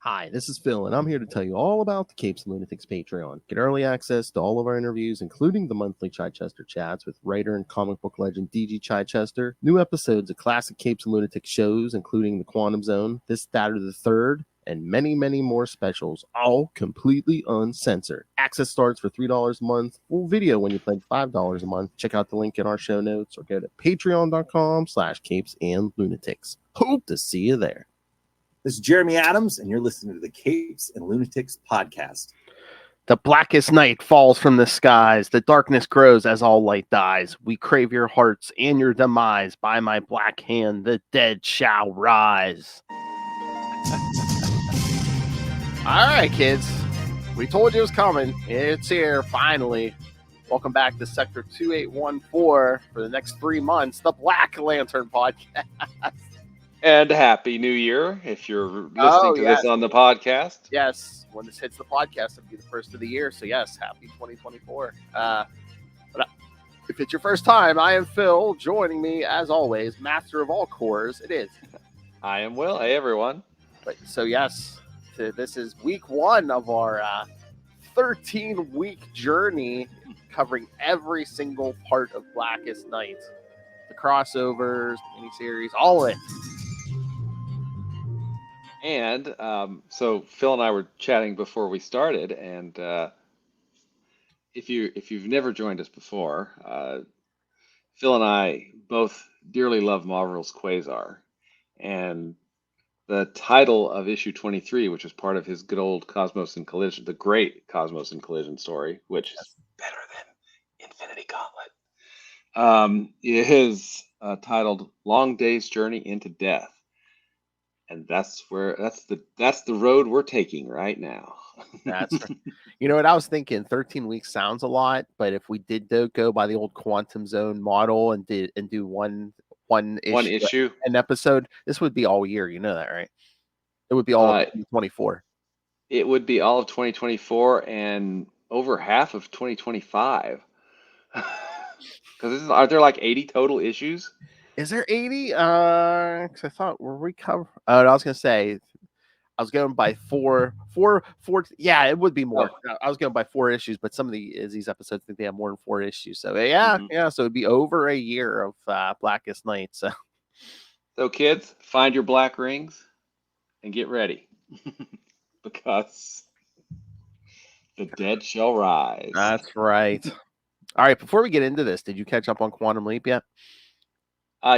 Hi, this is Phil, and I'm here to tell you all about the Capes and Lunatics Patreon. Get early access to all of our interviews, including the monthly Chichester chats with writer and comic book legend DG Chichester, new episodes of classic Capes and Lunatics shows, including The Quantum Zone, This, That, or the Third, and many, many more specials, all completely uncensored. Access starts for $3 a month, full video when you pledge $5 a month. Check out the link in our show notes or go to patreon.com/Capes and Lunatics. Hope to see you there. This is Jeremy Adams, and you're listening to the Capes and Lunatics podcast. The blackest night falls from the skies. The darkness grows as all light dies. We crave your hearts and your demise. By my black hand, the dead shall rise. All right, kids. We told you it was coming. It's here, finally. Welcome back to Sector 2814 for the next 3 months, the Black Lantern podcast. And Happy New Year if you're listening to this on the podcast. Yes, when this hits the podcast, it'll be the first of the year. So yes, happy 2024. But if it's your first time, I am Phil. Joining me, as always, master of all cores, it is. I am Will. Hey, everyone. So yes, this is week 1 of our 13-week journey covering every single part of Blackest Night. The crossovers, the miniseries, all of it. And so Phil and I were chatting before we started, and if you've never joined us before, Phil and I both dearly love Marvel's Quasar, and the title of issue 23, which is part of his good old Cosmos and Collision, the great Cosmos and Collision story, which is better than Infinity Gauntlet, is titled "Long Day's Journey into Death." And that's the road we're taking right now. That's you know what I was thinking. 13 weeks sounds a lot, but if we did go by the old Quantum Zone model and do one issue an episode, this would be all year. You know that, right? It would be all of 2024. It would be all of 2024 and over half of 2025. Because are there like 80 total issues? Is there 80? Because I thought were we cover? Oh, I was gonna say I was going by four. Yeah, it would be more. Oh. I was going by 4 issues, but some of these episodes think they have more than 4 issues. So yeah. So it'd be over a year of Blackest Night. So kids, find your black rings and get ready, because the dead shall rise. That's right. All right. Before we get into this, did you catch up on Quantum Leap yet?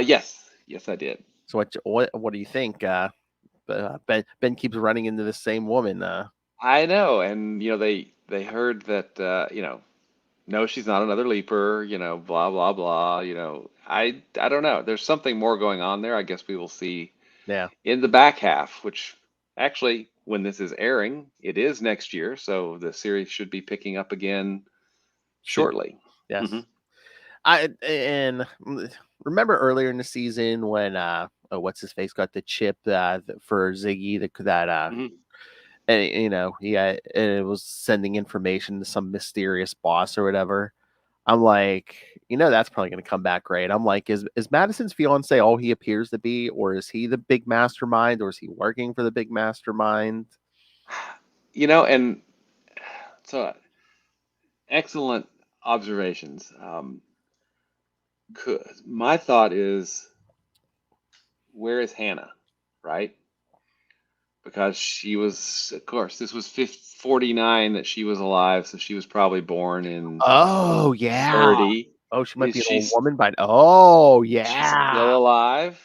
Yes, I did. So what do you think? Ben keeps running into the same woman. I know, and they heard that no, she's not another leaper. Blah blah blah. I don't know. There's something more going on there. I guess we will see. Yeah. In the back half, which actually, when this is airing, it is next year, so the series should be picking up again shortly. Yes. Mm-hmm. And remember earlier in the season when what's his face got the chip for Ziggy and it was sending information to some mysterious boss or whatever. I'm like, that's probably going to come back great. I'm like, is Madison's fiance all he appears to be, or is he the big mastermind, or is he working for the big mastermind? And so excellent observations. My thought is, where is Hannah, right? Because she was, of course, this was 49 that she was alive, so she was probably born in 30. Oh, she might be an old woman by. Oh, yeah, she's still alive.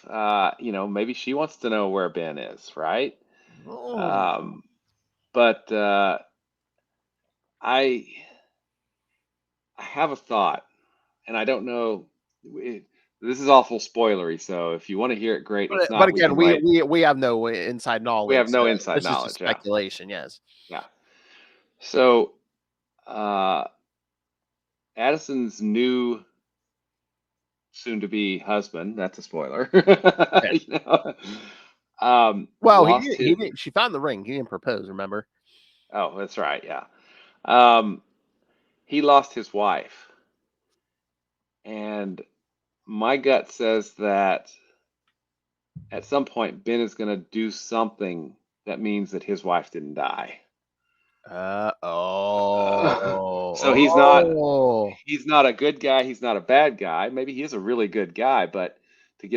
Maybe she wants to know where Ben is, right? Oh. But I have a thought, and I don't know. This is awful spoilery, so if you want to hear it, great. If not, but again, we have no inside knowledge. We have no inside knowledge. This is speculation, yes. Yeah. So, Addison's new soon-to-be husband, that's a spoiler. Well, she found the ring. He didn't propose, remember? Oh, that's right, yeah. He lost his wife. And my gut says that at some point Ben is going to do something that means that his wife didn't die. Oh. So he's not a good guy. He's not a bad guy. Maybe he is a really good guy, but to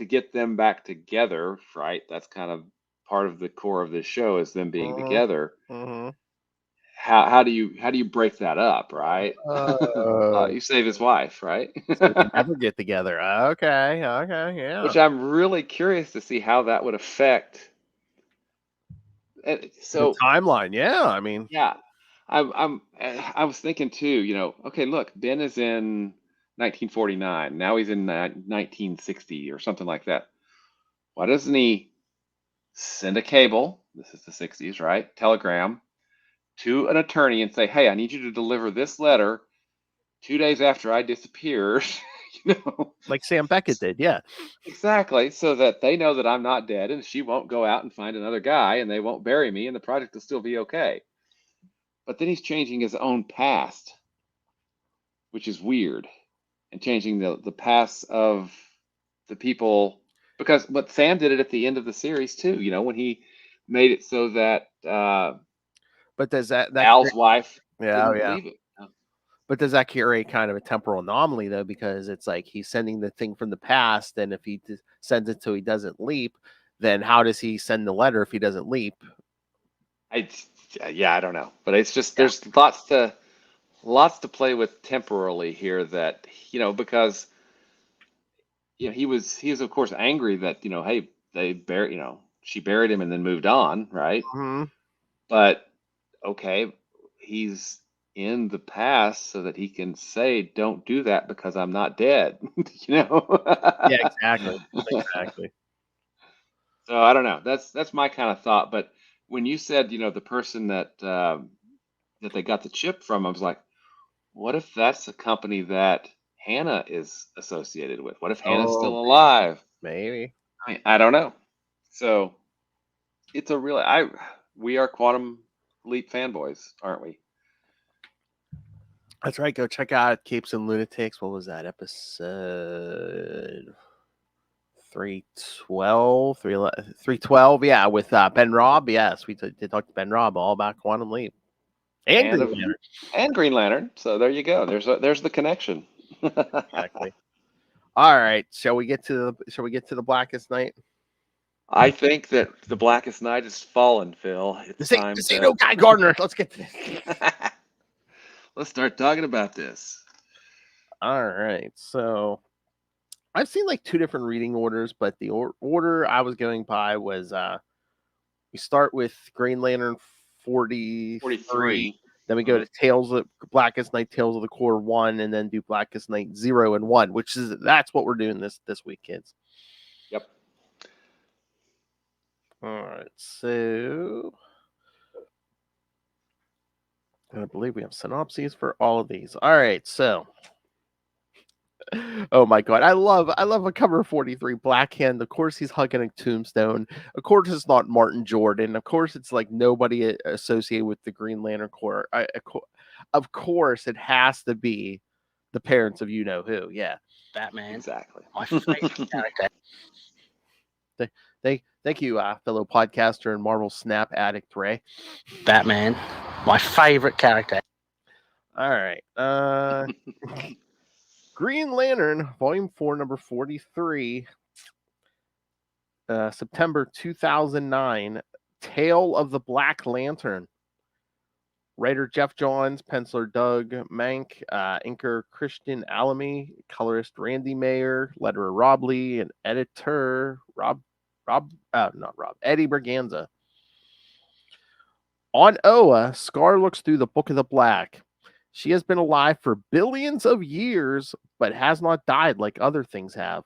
get them back together, right? That's kind of part of the core of this show is them being together. Mm-hmm. How do you break that up, right? You save his wife, right? So they never get together. Okay, yeah. Which I'm really curious to see how that would affect. The So timeline, yeah. I mean, yeah, I was thinking too. Okay, look, Ben is in 1949. Now he's in 1960 or something like that. Why doesn't he send a cable? This is the 60s, right? Telegram to an attorney and say, "Hey, I need you to deliver this letter 2 days after I disappeared." like Sam Beckett did, yeah. Exactly, so that they know that I'm not dead and she won't go out and find another guy and they won't bury me and the project will still be okay. But then he's changing his own past, which is weird, and changing the past of the people, but Sam did it at the end of the series too, when he made it so that But does that Al's wife yeah, didn't yeah. leave it. But does that create kind of a temporal anomaly though? Because it's like he's sending the thing from the past, and if he sends it so he doesn't leap, then how does he send the letter if he doesn't leap? I don't know, but it's just there's lots to play with temporally here that because he was of course angry that hey, they buried she buried him and then moved on, right? Mm-hmm. But okay, he's in the past so that he can say, "Don't do that because I'm not dead." Yeah, exactly. So I don't know. That's my kind of thought. But when you said the person that they got the chip from, I was like, what if that's a company that Hannah is associated with? What if Hannah's still alive? Maybe. I mean, I don't know. So it's we are Quantum Leap fanboys, aren't we? That's right. Go check out Capes and Lunatics. What was that episode? 312, 312. Yeah, with Ben Robb. Yes, we did talk to Ben Robb all about Quantum Leap and Green Lantern. And Green Lantern. So there you go. There's the connection. Exactly. All right. Shall we get to the Blackest Night? I think that the Blackest Night has fallen, Phil. It's time to no Guy Gardner. Let's get to this. Let's start talking about this. All right. So I've seen like two different reading orders, but the order I was going by was we start with Green Lantern 43. Then we go to Blackest Night, Tales of the Corps 1, and then do Blackest Night 0 and 1, that's what we're doing this week, kids. Yep. All right, so I believe we have synopses for all of these. All right, so oh my god, I love a cover 43 Black Hand. Of course, he's hugging a tombstone. Of course, it's not Martin Jordan. Of course, it's like nobody associated with the Green Lantern Corps. Of course, it has to be the parents of you know who. Yeah, Batman. Exactly. My favorite character. Thank you, fellow podcaster and Marvel Snap addict Ray. Batman. My favorite character. All right. Green Lantern, Volume 4, number 43, September 2009, Tale of the Black Lantern. Writer Jeff Johns, penciler Doug Mank, inker Christian Alamy, colorist Randy Mayer, letterer Rob Lee, and editor Eddie Berganza. On Oa, Scar looks through the Book of the Black. She has been alive for billions of years, but has not died like other things have.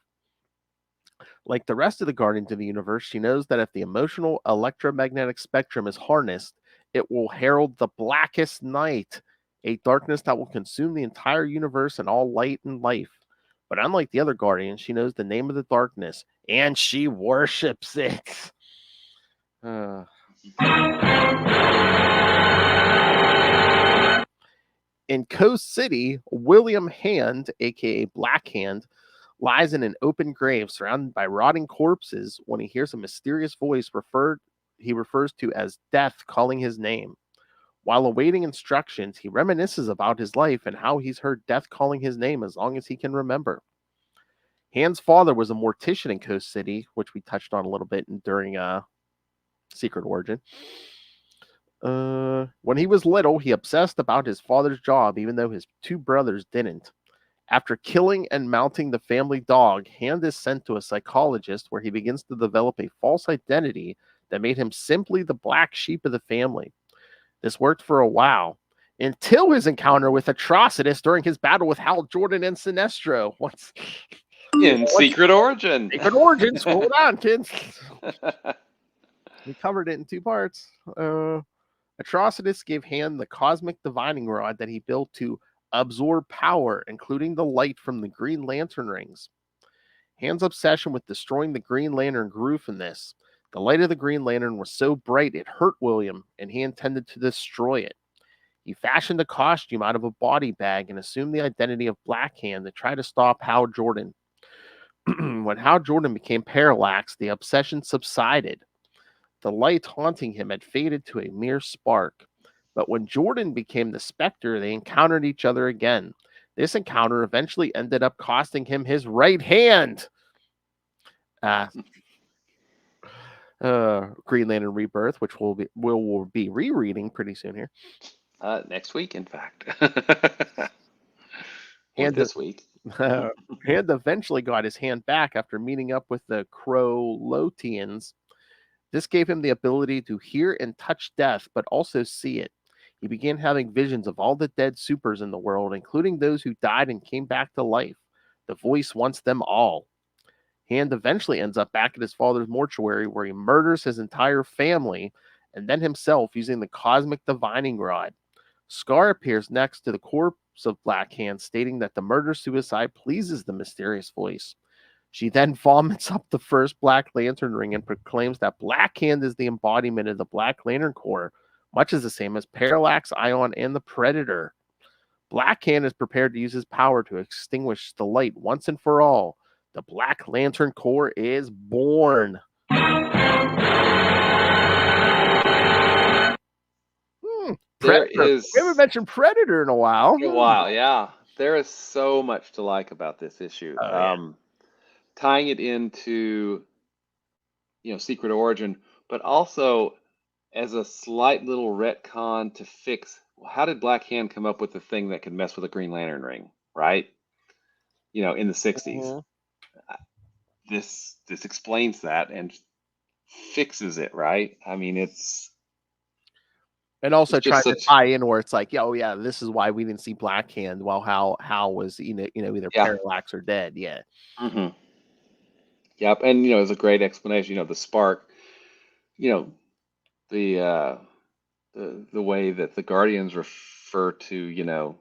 Like the rest of the Guardians of the Universe, she knows that if the emotional electromagnetic spectrum is harnessed, it will herald the Blackest Night, a darkness that will consume the entire universe and all light and life. But unlike the other Guardians, she knows the name of the darkness, and she worships it. In Coast City, William Hand, aka Black Hand, lies in an open grave surrounded by rotting corpses when he hears a mysterious voice refer he refers to as death calling his name. While awaiting instructions, he reminisces about his life and how he's heard death calling his name as long as he can remember. Han's father was a mortician in Coast City, which we touched on a little bit during Secret Origin. When he was little, he obsessed about his father's job, even though his two brothers didn't. After killing and mounting the family dog, Hand is sent to a psychologist where he begins to develop a false identity that made him simply the black sheep of the family. This worked for a while, until his encounter with Atrocitus during his battle with Hal Jordan and Sinestro. Secret Origin. Secret Origin. Hold on, kids. We covered it in 2 parts. Atrocitus gave Hand the cosmic divining rod that he built to absorb power, including the light from the Green Lantern rings. Hand's obsession with destroying the Green Lantern grew from this. The light of the Green Lantern was so bright it hurt William, and he intended to destroy it. He fashioned a costume out of a body bag and assumed the identity of Black Hand to try to stop Hal Jordan. When Hal Jordan became parallax, the obsession subsided. The light haunting him had faded to a mere spark. But when Jordan became the Spectre, they encountered each other again. This encounter eventually ended up costing him his right hand. Green Lantern Rebirth, which we'll be rereading pretty soon here. Next week, in fact. And this week. Hand eventually got his hand back after meeting up with the Krolotians. This gave him the ability to hear and touch death, but also see it. He began having visions of all the dead supers in the world, including those who died and came back to life. The voice wants them all. Hand eventually ends up back at his father's mortuary, where he murders his entire family and then himself using the cosmic divining rod. Scar appears next to the corpse of Black Hand, stating that the murder-suicide pleases the mysterious voice. She then vomits up the first Black Lantern ring and proclaims that Black Hand is the embodiment of the Black Lantern Corps, much as the same as Parallax, Ion, and the Predator. Black Hand is prepared to use his power to extinguish the light once and for all. The Black Lantern Corps is born. Predator. We haven't mentioned Predator in a while. Yeah. There is so much to like about this issue. Tying it into, Secret Origin, but also as a slight little retcon to fix, how did Black Hand come up with the thing that could mess with a Green Lantern ring, right? In the 60s. Mm-hmm. This explains that and fixes it, right? I mean, it's... And also trying to tie in where it's like, this is why we didn't see Black Hand while Hal was, either Parallax or dead. Yeah. Mm-hmm. Yep, and it's a great explanation. The spark, the way that the Guardians refer to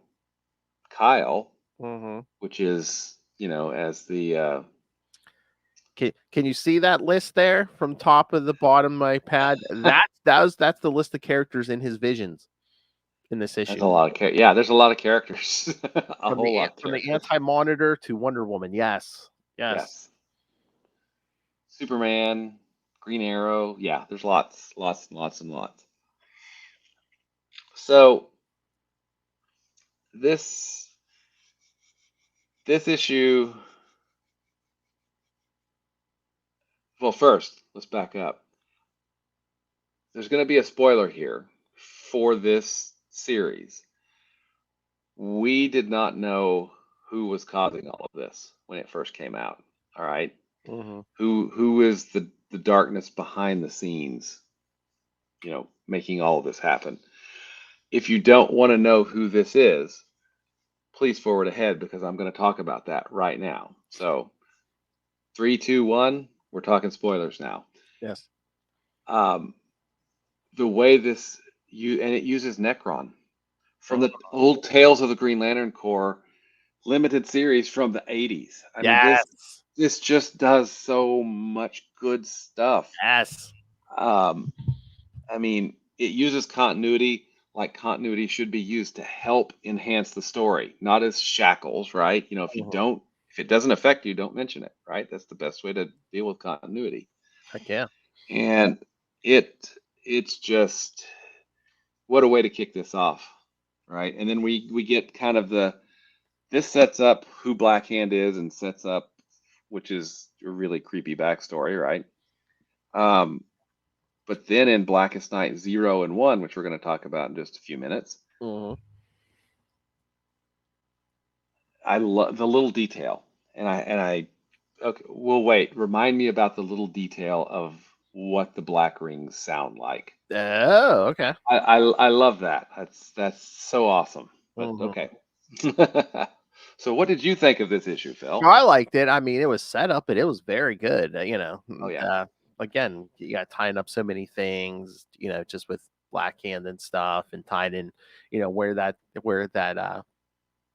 Kyle, mm-hmm. which is as the. Can you see that list there from top of the bottom of my pad? That's the list of characters in his visions in this issue. There's a lot of there's a lot of characters. From the Anti-Monitor to Wonder Woman. Yes. Superman, Green Arrow. Yeah, there's lots and lots. So this issue. Well, first, let's back up. There's going to be a spoiler here for this series. We did not know who was causing all of this when it first came out. All right. Mm-hmm. Who is the darkness behind the scenes, making all of this happen? If you don't want to know who this is, please forward ahead, because I'm going to talk about that right now. So 3, 2, 1, we're talking spoilers now. Yes. The way it uses Necron from the old Tales of the Green Lantern Corps limited series from the 80s. I mean, this just does so much good stuff. Yes. I mean, it uses continuity like continuity should be used to help enhance the story, not as shackles, right? If it doesn't affect you, don't mention it, right? That's the best way to deal with continuity. Heck yeah. And it's just what a way to kick this off, right? And then we get kind of this sets up who Black Hand is and sets up, which is a really creepy backstory, right? But then in Blackest Night 0 and 1, which we're going to talk about in just a few minutes, I love the little detail, and I okay, we'll wait. Remind me about the little detail of what the black rings sound like. Oh, okay. I love that. That's so awesome. But okay. So what did you think of this issue, Phil? I liked it. I mean, it was set up, and it was very good. Oh yeah. Again, you got tying up so many things. Just with Black Hand and stuff, and tied in. Where that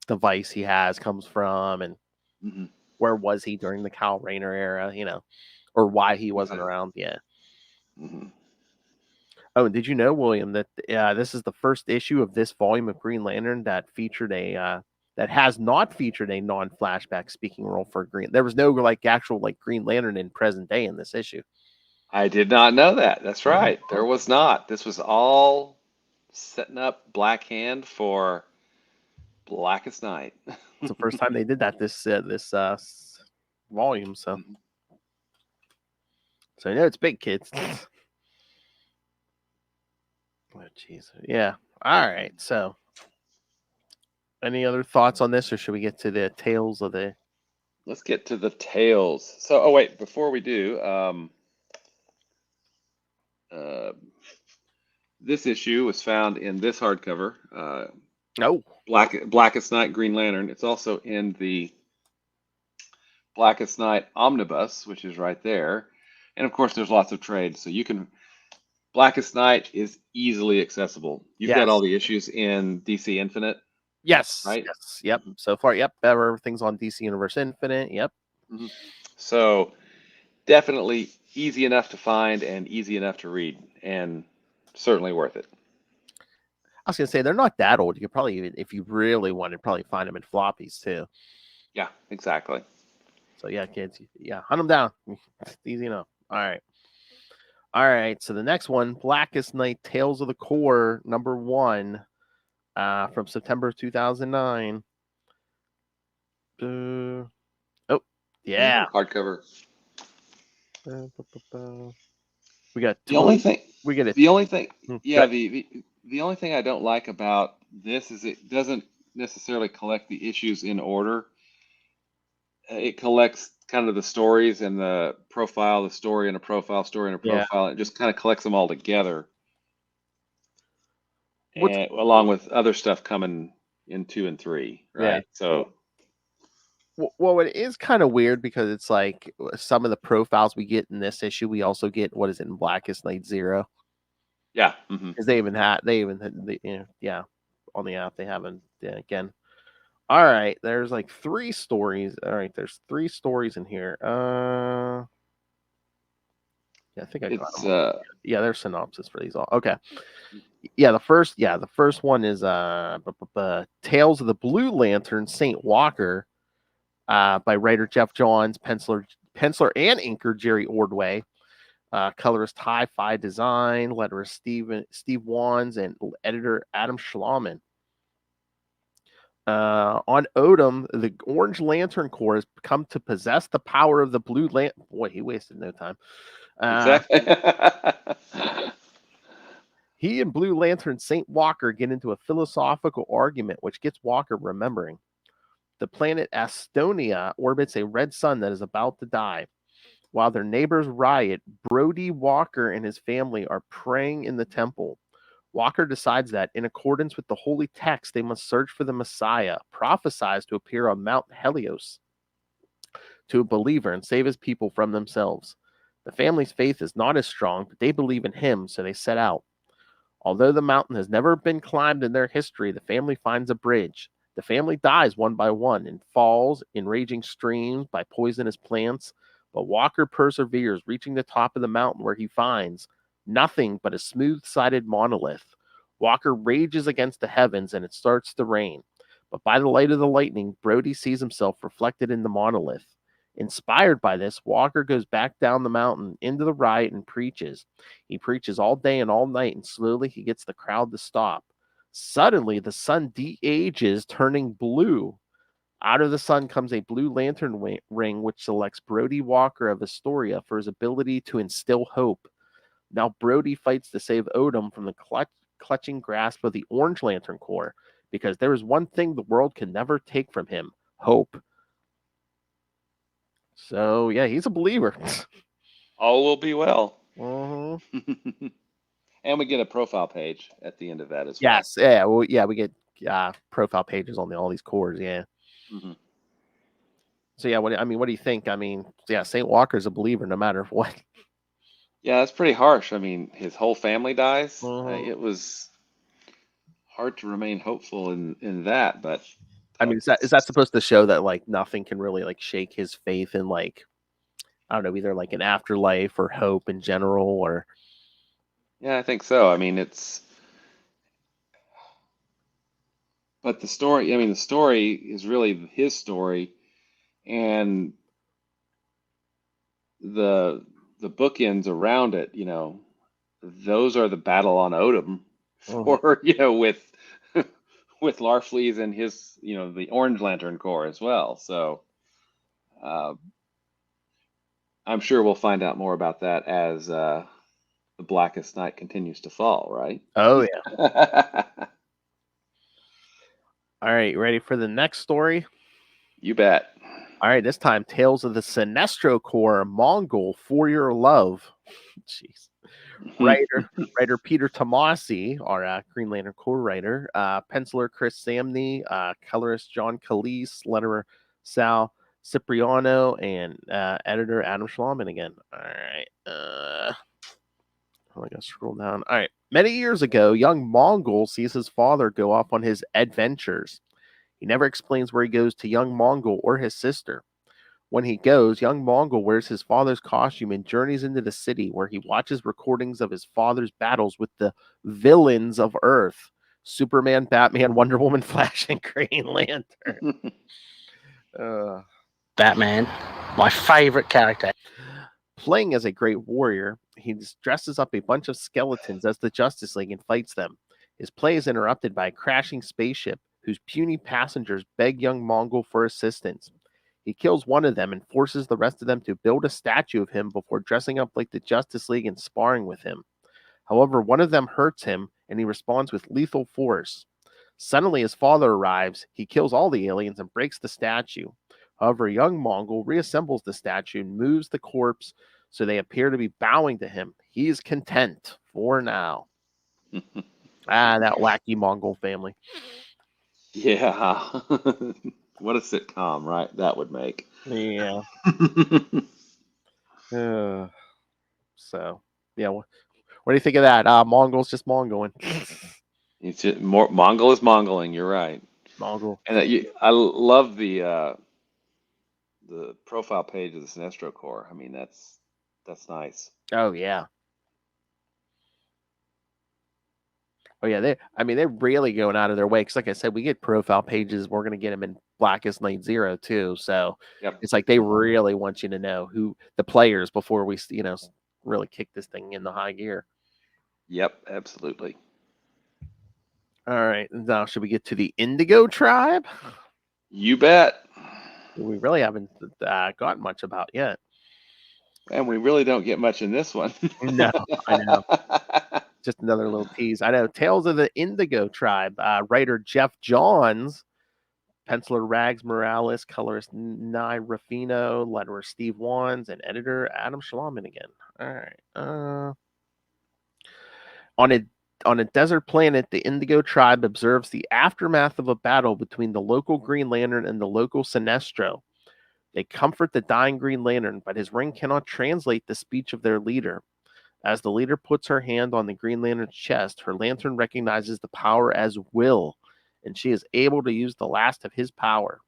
device he has comes from, and where was he during the Kyle Rayner era? Or why he wasn't around. Yeah. Oh, and did you know, William, that this is the first issue of this volume of Green Lantern that has not featured a non-flashback speaking role for Green. There was no actual Green Lantern in present day in this issue. I did not know that. That's right. There was not. This was all setting up Black Hand for Blackest Night. It's the first time they did that this volume. So I know it's big, kids. Oh, jeez. Yeah. All right. So, any other thoughts on this, or should we get to the tales of the? Let's get to the tales. So, wait, before we do, this issue was found in this hardcover. Blackest Night Green Lantern. It's also in the Blackest Night Omnibus, which is right there. And of course, there's lots of trades, so you can. Blackest Night is easily accessible. You've got all the issues in DC Infinite. Yes. Right. Yes. Yep. So far, yep. Everything's on DC Universe Infinite. Yep. So definitely easy enough to find and easy enough to read, and certainly worth it. I was gonna say they're not that old. You could probably, even if you really wanted, probably find them in floppies too. Yeah, exactly. So yeah, kids, hunt them down. It's easy enough. All right. So the next one, Blackest Night, Tales of the Core, #1, from September 2009. Yeah, hardcover. We got the only thing. We get it. The only thing. Yeah. The only thing I don't like about this is it doesn't necessarily collect the issues in order. It collects kind of the stories and the profile, the story and a profile, story and a profile. It just kind of collects them all together, and, along with other stuff coming in 2 and 3, right? Yeah. So, well, it is kind of weird because it's like some of the profiles we get in this issue, we also get what is it in Blackest Night 0? Yeah, because they even had on the app they haven't again. All right, there's 3 stories. All right, there's 3 stories in here. I think I got them. There's synopsis for these all. Okay. The first one is Tales of the Blue Lantern, Saint Walker, by writer Jeff Johns, penciler and inker Jerry Ordway, colorist Hi-Fi Design, letterist Steve Wands, and editor Adam Schlauman. On Odom, the Orange Lantern Corps has come to possess the power of the Blue Lantern. Boy, he wasted no time. Exactly. He and Blue Lantern Saint Walker get into a philosophical argument, which gets Walker remembering. The planet Astonia orbits a red sun that is about to die. While their neighbors riot, Brody Walker and his family are praying in the temple. Walker decides that, in accordance with the holy text, they must search for the Messiah, prophesied to appear on Mount Helios, to a believer and save his people from themselves. The family's faith is not as strong, but they believe in him, so they set out. Although the mountain has never been climbed in their history, the family finds a bridge. The family dies one by one and falls in raging streams by poisonous plants, but Walker perseveres, reaching the top of the mountain where he finds nothing but a smooth-sided monolith. Walker rages against the heavens and it starts to rain. But by the light of the lightning, Brody sees himself reflected in the monolith. Inspired by this, Walker goes back down the mountain into the riot and preaches. He preaches all day and all night, and slowly he gets the crowd to stop. Suddenly, the sun de-ages, turning blue. Out of the sun comes a blue lantern ring, which selects Brody Walker of Astoria for his ability to instill hope. Now Brody fights to save Odom from the clutching grasp of the Orange Lantern Corps, because there is one thing the world can never take from him: hope. So, yeah, he's a believer. All will be well. Uh-huh. And we get a profile page at the end of that as well. Yes, yeah, well, yeah, we get profile pages on all these cores, yeah. Mm-hmm. So, yeah, what do you think? I mean, yeah, Saint Walker's a believer no matter what. Yeah, that's pretty harsh. I mean, his whole family dies. Mhm. It was hard to remain hopeful in that, but I mean, is that supposed to show that like nothing can really like shake his faith in, like, I don't know, either like an afterlife or hope in general, or yeah, I think so. I mean, but the story, I mean, the story is really his story, and the bookends around it, those are the battle on Odom for, with with Larfleeze and his, the Orange Lantern Corps as well. So I'm sure we'll find out more about that as the Blackest Night continues to fall, right? oh yeah. All right, ready for the next story? You bet. All right, this time Tales of the Sinestro Corps Mongul For Your Love. Jeez. Writer Peter Tomasi, our Green Lantern Corps writer, penciler Chris Samney, colorist John Calise, letterer Sal Cipriano, and editor Adam Schlauman again. All right. I gotta scroll down. All right. Many years ago, young Mongul sees his father go off on his adventures. He never explains where he goes to young Mongul or his sister. When he goes, young Mongul wears his father's costume and journeys into the city, where he watches recordings of his father's battles with the villains of Earth: Superman, Batman, Wonder Woman, Flash, and Green Lantern. Batman, my favorite character. Playing as a great warrior, he dresses up a bunch of skeletons as the Justice League and fights them. His play is interrupted by a crashing spaceship whose puny passengers beg young Mongul for assistance. He kills one of them and forces the rest of them to build a statue of him before dressing up like the Justice League and sparring with him. However, one of them hurts him, and he responds with lethal force. Suddenly, his father arrives. He kills all the aliens and breaks the statue. However, young Mongul reassembles the statue and moves the corpse so they appear to be bowing to him. He is content for now. That wacky Mongol family. Yeah. What a sitcom, right? That would make. Yeah. So, yeah. What do you think of that? Mongol's just Mongoling. It's just more Mongol is Mongoling. You're right. Mongol. And I love the profile page of the Sinestro Corps. I mean, that's nice. Oh yeah. Oh yeah. They're really going out of their way, because, like I said, we get profile pages. We're gonna get them in Blackest Night 0 too. So Yep. it's like they really want you to know who the players before we, really kick this thing into high gear. Yep, absolutely. All right. Now, should we get to the Indigo tribe? You bet. We really haven't gotten much about yet. And we really don't get much in this one. No, I know. Just another little tease. I know. Tales of the Indigo tribe. Writer Jeff Johns, penciler Rags Morales, colorist Nye Ruffino, letterer Steve Wands, and editor Adam Schlauman again. All right. On a desert planet, the Indigo tribe observes the aftermath of a battle between the local Green Lantern and the local Sinestro. They comfort the dying Green Lantern, but his ring cannot translate the speech of their leader. As the leader puts her hand on the Green Lantern's chest, her lantern recognizes the power as will, and she is able to use the last of his power.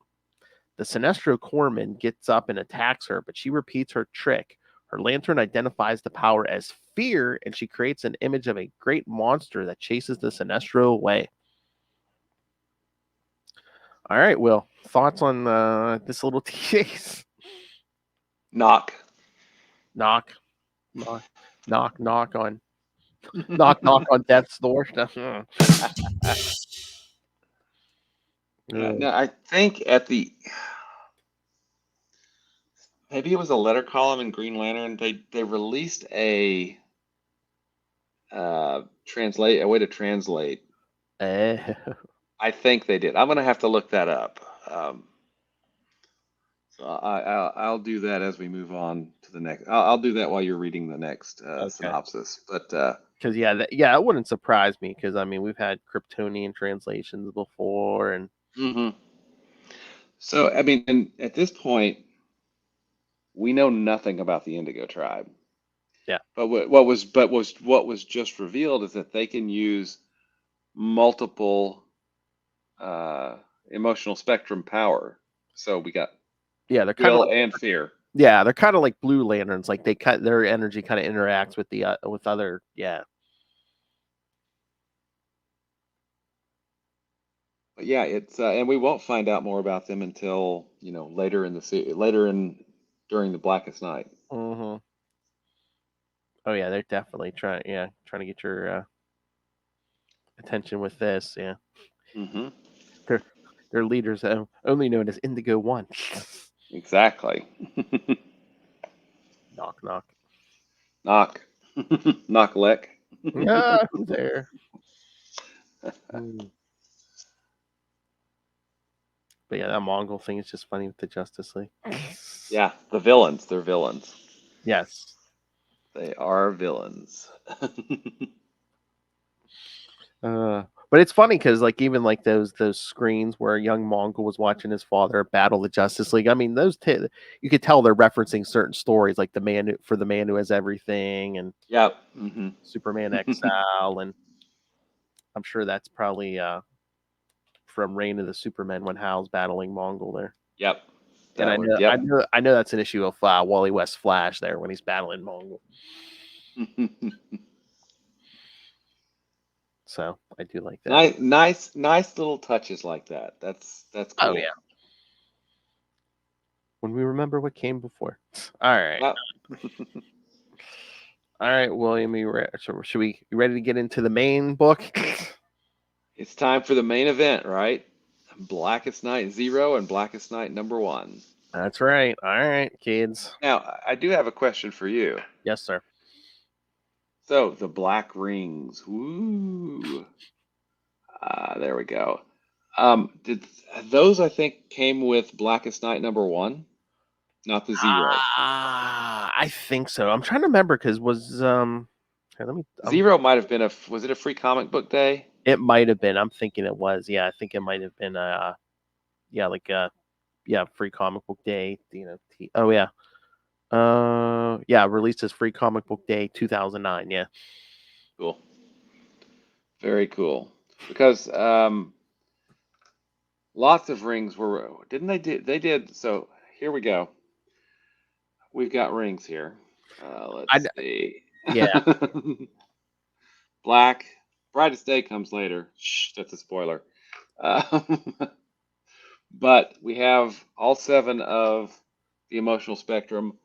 The Sinestro Corpsman gets up and attacks her, but she repeats her trick. Her lantern identifies the power as fear, and she creates an image of a great monster that chases the Sinestro away. All right, Will, thoughts on this little tease? Knock. Knock, knock, knock on, knock on death's door. No, I think at the maybe it was a letter column in Green Lantern. They released a way to translate. I think they did. I'm gonna have to look that up. So I'll do that as we move on to the next. I'll do that while you're reading the next synopsis. But because it wouldn't surprise me because I mean we've had Kryptonian translations before and. So I mean, and at this point, we know nothing about the Indigo tribe. Yeah. But what was just revealed is that they can use multiple emotional spectrum power. So we got they're kind of will and fear. Yeah, they're kind of like Blue Lanterns. Like their energy kind of interacts with the with other. Yeah. But yeah, it's and we won't find out more about them until later during the Blackest Night. Mm-hmm. Oh yeah, they're definitely trying to get your attention with this. Yeah. Mm-hmm. Their leaders only known as Indigo 1. Exactly. Knock knock. Knock. Knock lick. Who's there? But yeah, that Mongul thing is just funny with the Justice League. Yeah, the villains. They're villains. Yes. They are villains. But it's funny because like even like those screens where young Mongul was watching his father battle the Justice League. I mean, you could tell they're referencing certain stories like the man who has everything and Yep. Superman XL, and I'm sure that's probably from Reign of the Supermen when Hal's battling Mongul there. Yep. And I know that's an issue of Wally West Flash there when he's battling Mongul. So I do like that. Nice little touches like that. That's cool. Oh yeah. When we remember what came before. All right. Yep. All right, William. You ready to get into the main book? It's time for the main event, right? Blackest Night 0 and Blackest Night #1. That's right. All right, kids. Now, I do have a question for you. Yes, sir. So, the black rings. Woo. There we go. Did those, I think, came with Blackest Night #1? Not the 0. I think so. I'm trying to remember because was here, let me 0 might have been was it a free comic book day? It might have been. I'm thinking it was. Yeah, I think it might have been free comic book day, released as free comic book day 2009. Yeah. Cool. Very cool. Because lots of rings they did. So here we go. We've got rings here. Let's see. Yeah. Black. Brightest Day comes later. Shh, that's a spoiler. But we have all 7 of the emotional spectrum.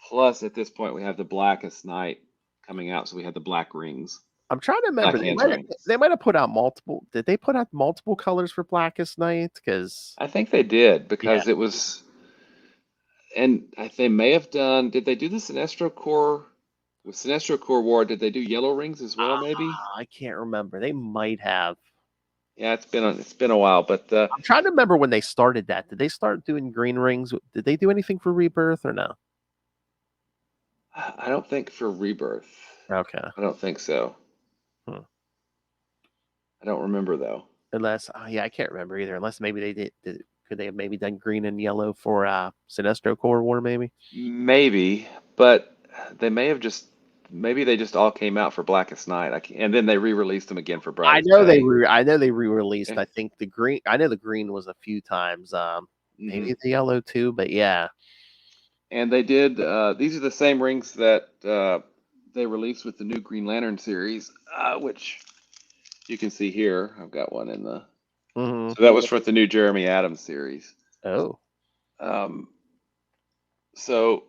Plus, at this point, we have the Blackest Night coming out. So we have the black rings. I'm trying to remember. They might have put out multiple. Did they put out multiple colors for Blackest Night? Because I think they did because it was. And they may have done. Did they do the Sinestro Corps? With Sinestro Corps War, did they do yellow rings as well? Maybe I can't remember. They might have. Yeah, it's been a while, but I'm trying to remember when they started that. Did they start doing green rings? Did they do anything for Rebirth or no? I don't think for Rebirth. Okay. I don't think so. I don't remember though. Unless, I can't remember either. Unless maybe they did. Could they have maybe done green and yellow for Sinestro Corps War? Maybe. Maybe, but they may have just. Maybe they just all came out for Blackest Night, and then they re-released them again for Brightest Day. I know they re-released. I think the green. I know the green was a few times. Maybe the yellow too, but yeah. And they did. These are the same rings that they released with the new Green Lantern series, which you can see here. I've got one in the. So that was for the new Jeremy Adams series. Oh. So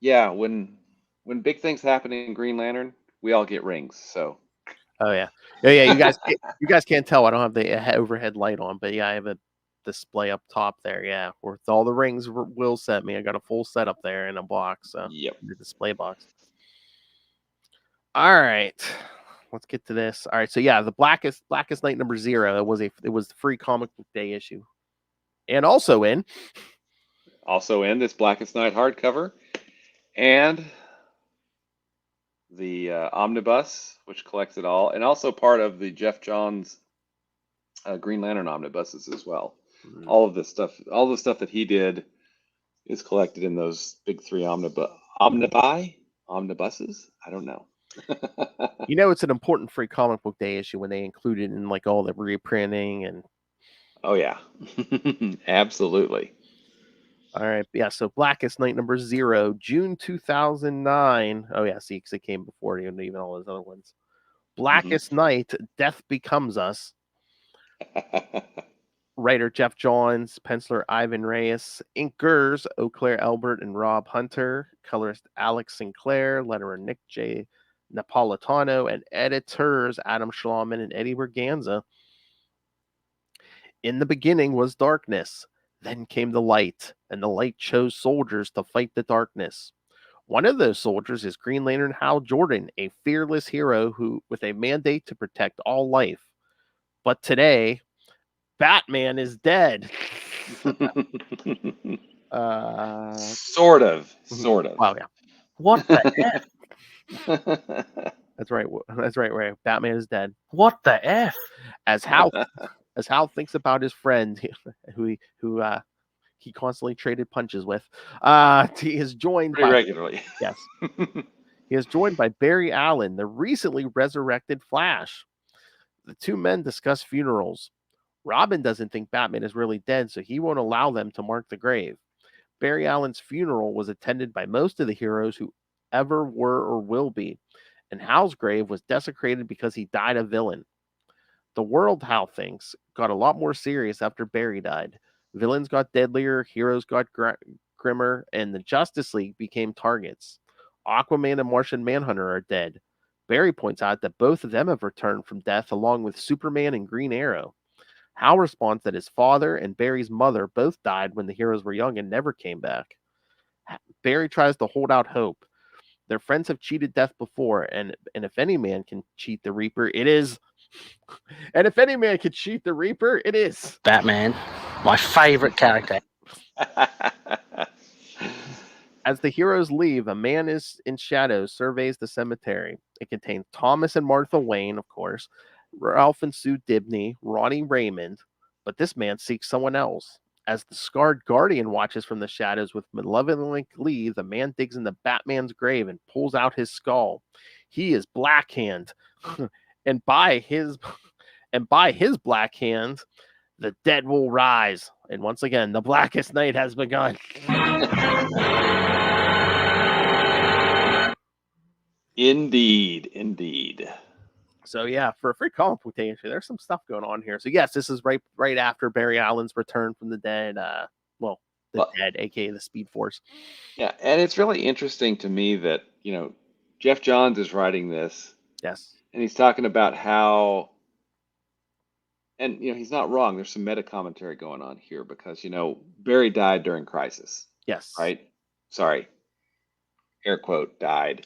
yeah, when big things happen in Green Lantern, we all get rings. So Oh yeah, yeah. You guys can't tell. I don't have the overhead light on, but yeah, I have a display up top there. Yeah, with all the rings Will sent me. I got a full set up there in a box. So yep. the display box. All right, let's get to this. All right, so yeah, the Blackest Night number 0. It was the free comic book day issue, and also in Also in this Blackest Night hardcover and the omnibus, which collects it all, and also part of the Jeff Johns Green Lantern omnibuses as well. All the stuff that he did is collected in those big three omnibuses. I don't know. it's an important free comic book day issue when they include it in like all the reprinting and. Oh yeah, absolutely. All right, yeah. So Blackest Night number 0, June 2009. Oh yeah, see, because it came before even all those other ones. Blackest Night, Death Becomes Us. Writer Jeff Johns, penciler Ivan Reyes, inkers Eau Claire Albert and Rob Hunter, colorist Alex Sinclair, letterer Nick J. Napolitano, and editors Adam Schlauman and Eddie Berganza. In the beginning was darkness. Then came the light, and the light chose soldiers to fight the darkness. One of those soldiers is Green Lantern Hal Jordan, a fearless hero who with a mandate to protect all life. But today, Batman is dead. Sort of. Wow, yeah. What the F? That's right. That's right. Right. Batman is dead. What the F? As Hal thinks about his friend, who he constantly traded punches with, he is joined Pretty by regularly. yes. He is joined by Barry Allen, the recently resurrected Flash. The two men discuss funerals. Robin doesn't think Batman is really dead, so he won't allow them to mark the grave. Barry Allen's funeral was attended by most of the heroes who ever were or will be, and Hal's grave was desecrated because he died a villain. The world, Hal thinks, got a lot more serious after Barry died. Villains got deadlier, heroes got grimmer, and the Justice League became targets. Aquaman and Martian Manhunter are dead. Barry points out that both of them have returned from death along with Superman and Green Arrow. Hal responds that his father and Barry's mother both died when the heroes were young and never came back. Barry tries to hold out hope. Their friends have cheated death before, and if any man can cheat the Reaper, it is. And if any man can cheat the Reaper, it is Batman, my favorite character. As the heroes leave, a man in shadows surveys the cemetery. It contains Thomas and Martha Wayne, of course, Ralph and Sue Dibney, Ronnie Raymond, but this man seeks someone else. As the scarred Guardian watches from the shadows with malevolent glee, the man digs into Batman's grave and pulls out his skull. He is Black Hand, and by his Black Hand, the dead will rise. And once again, the Blackest Night has begun. Indeed. So yeah, for a free comic book day issue, there's some stuff going on here. So yes, this is right after Barry Allen's return from the dead. Dead, aka the Speed Force. Yeah, and it's really interesting to me that Jeff Johns is writing this. Yes, and he's talking about how, and he's not wrong. There's some meta commentary going on here because Barry died during Crisis. Yes, right. Sorry, air quote died.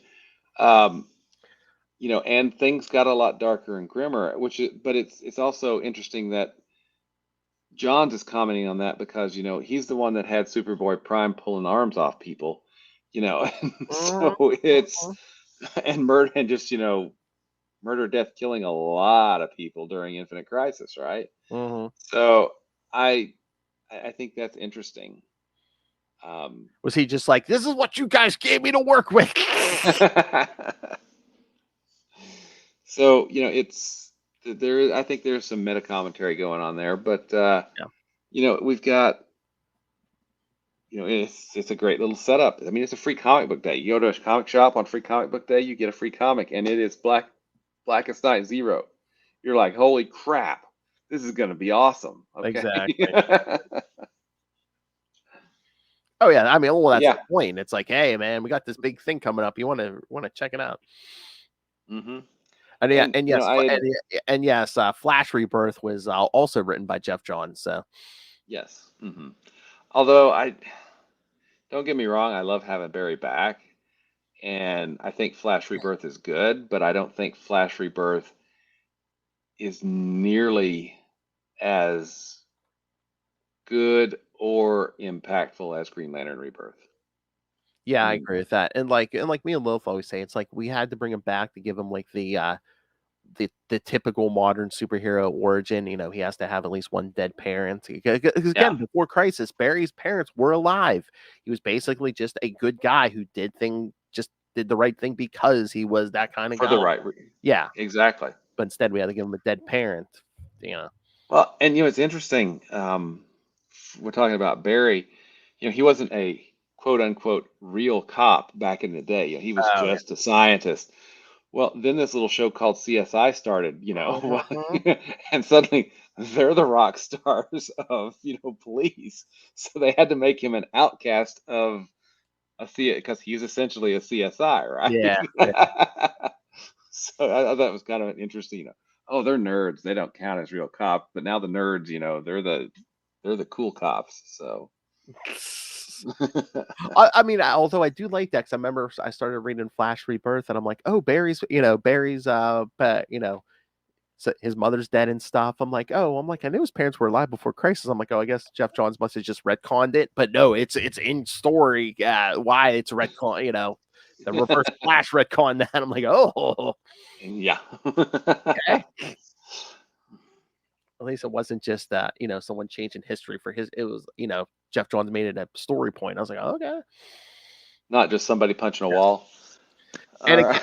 And things got a lot darker and grimmer, but it's also interesting that Johns is commenting on that because, he's the one that had Superboy Prime pulling arms off people, so it's, and murder, death, killing a lot of people during Infinite Crisis, right? So I think that's interesting. Was he just like, this is what you guys gave me to work with? So, I think there's some meta commentary going on there, but, we've got, it's a great little setup. I mean, it's a free comic book day. You go to a comic shop on free comic book day, you get a free comic, and it is Blackest Night 0. You're like, holy crap, this is going to be awesome. Okay? Exactly. Oh yeah, I mean, well, that's Yeah. the point. It's like, hey, man, we got this big thing coming up. You want to check it out? Mm-hmm. And yeah, And and you know, yes, I had, and yes, Flash Rebirth was also written by Jeff Johns. So yes. Mm-hmm. Although I don't get me wrong, I love having Barry back, and I think Flash Rebirth is good, but I don't think Flash Rebirth is nearly as good or impactful as Green Lantern Rebirth. yeah, I I mean, agree with that. And like me and Lilith always say, it's like we had to bring him back to give him like the typical modern superhero origin. You know, he has to have at least one dead parent. Because yeah, again, before Crisis, Barry's parents were alive. He was basically just a good guy who just did the right thing because he was that kind of for guy. the right reason. Yeah, Exactly. but instead we had to give him a dead parent. You know. Well, and you know, it's interesting. We're talking about Barry. You know, he wasn't a quote unquote real cop back in the day. You know, he was Oh just a scientist. Well, then this little show called CSI started, you know, yeah. and suddenly they're the rock stars of, police. So they had to make him an outcast of a C because he's essentially a CSI, Yeah. right? So I thought it was kind of an interesting, oh, they're nerds. They don't count as real cops, but now the nerds, they're the cool cops. So I mean, although I do like that, 'cause I remember I started reading Flash Rebirth, and I'm like, oh, Barry's, so his mother's dead and stuff. I'm like, I knew his parents were alive before Crisis. I'm like, oh, I guess Jeff Johns must have just retconned it, but no, it's in story. Why it's retcon, the reverse Flash retcon that. I'm like, oh, yeah. okay. At least it wasn't just someone changing history for his. It was, Jeff Johns made it a story point. I was like, oh, okay. Not just somebody punching a wall. All And right.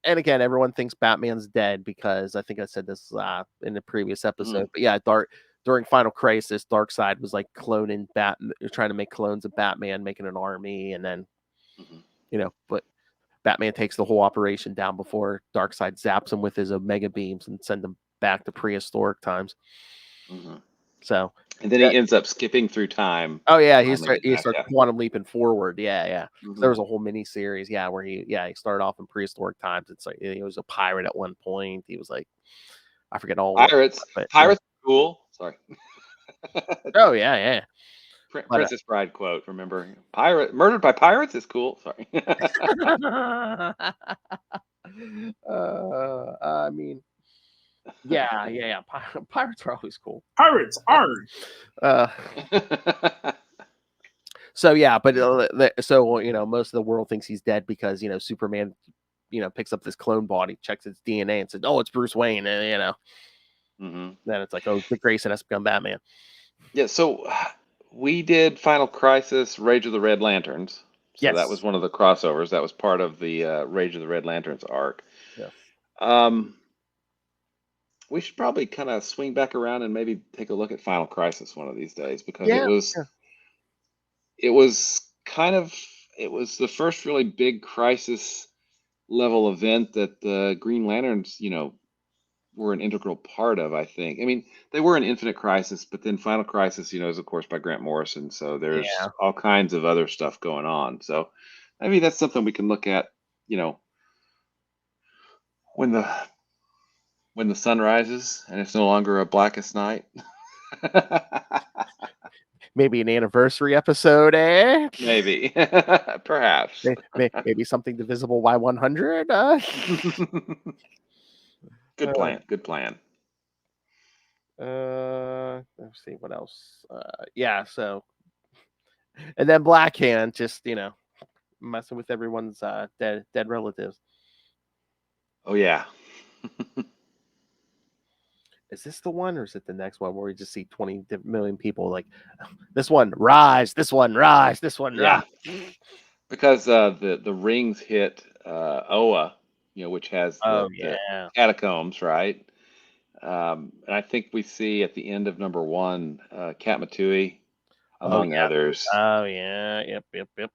and again, everyone thinks Batman's dead because I think I said this in the previous episode. Mm, But yeah, during Final Crisis, Darkseid was like cloning trying to make clones of Batman, making an army, and then mhm. but Batman takes the whole operation down before Darkseid zaps him with his Omega beams and send him back to prehistoric times. Mhm. So And then he ends up skipping through time oh yeah, to finally get he back. starts Yeah. quantum leaping forward. Yeah, yeah. So there Mhm. was a whole mini series, yeah, where he started off in prehistoric times. It's like he was a pirate at one point. He was like, I forget all what, Pirates. but yeah. Pirates are cool. Sorry. Oh yeah, yeah. But Princess Bride quote. Remember, pirate murdered by pirates is cool. Sorry. I mean, yeah, yeah, yeah. Pirates are always cool. Pirates are. Uh, so yeah, but so most of the world thinks he's dead because Superman picks up this clone body, checks its DNA, and says, "Oh, it's Bruce Wayne," and Mhm. then it's like, "Oh, Dick Grayson has become Batman." Yeah. So we did Final Crisis, Rage of the Red Lanterns. So that was Yes. one of the crossovers. That was part of the Rage of the Red Lanterns arc. Yeah. Um, we should probably kind of swing back around and maybe take a look at Final Crisis one of these days because it Yeah. was Yeah. it was kind of it was the first really big crisis level event that the Green Lanterns, were an integral part of, I think. I mean, they were in Infinite Crisis, but then Final Crisis, is of course by Grant Morrison. So there's Yeah. all kinds of other stuff going on. So maybe that's something we can look at, when the sun rises and it's no longer a blackest night. Maybe an anniversary episode, eh? Maybe. Perhaps. Maybe something divisible by 100. Good plan. Good plan. Let's see what else. Yeah. So, and then Black Hand just messing with everyone's dead relatives. Oh yeah. Is this the one, or is it the next one where we just see 20 million people like this one rise, this one rise, this one rise? Yeah. Because the rings hit Oa, which has Oh the yeah. catacombs, right? And I think we see at the end of number one, Katmatui, Oh among yeah. others. Oh yeah. Yep. Yep. Yep.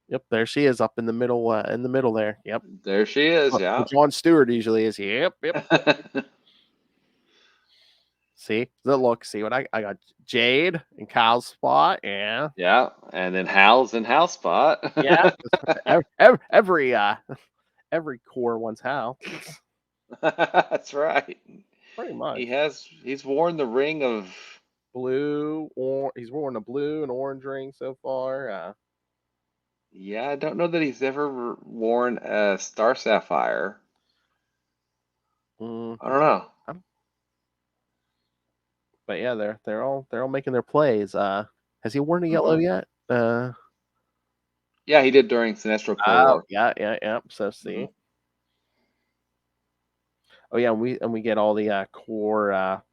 Yep. There she is up in the middle. In the middle there. Yep. There she is. Where Yeah. John Stewart usually is. Yep. Yep. See, see what I got? Jade and Kyle's spot. Yeah, Yeah, and then Hal's in Hal's spot. yeah. Every every core wants Hal. That's right. Pretty much. He's worn the ring of Blue, or he's worn a blue and orange ring so far. yeah, I don't know that he's ever worn a Star Sapphire. Mm, I don't know. but yeah, they're all making their plays. Has he worn a yellow yet? Yeah, he did during Sinestro Core War. Yeah. So see. Oh yeah, and we get all the core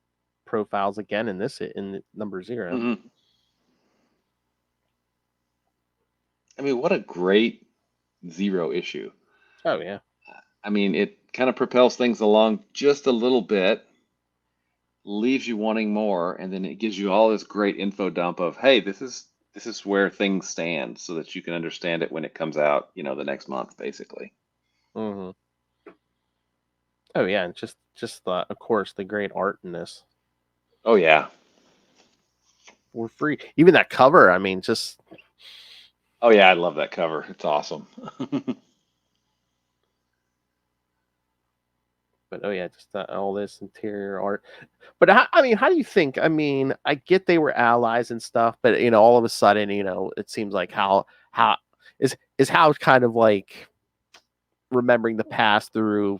profiles again in number 0. Mm-hmm. I mean, what a great 0 issue. Oh yeah. I mean, it kind of propels things along just a little bit, leaves you wanting more, and then it gives you all this great info dump of, hey, this is where things stand, so that you can understand it when it comes out, the next month, basically. Mm-hmm. Oh yeah, and just of course the great art in this. Oh yeah. We're free. Even that cover, I mean, just. Oh yeah, I love that cover. It's awesome. But oh yeah, just all this interior art. But I mean, how do you think? I mean, I get they were allies and stuff, but all of a sudden, it seems like how is how kind of like remembering the past through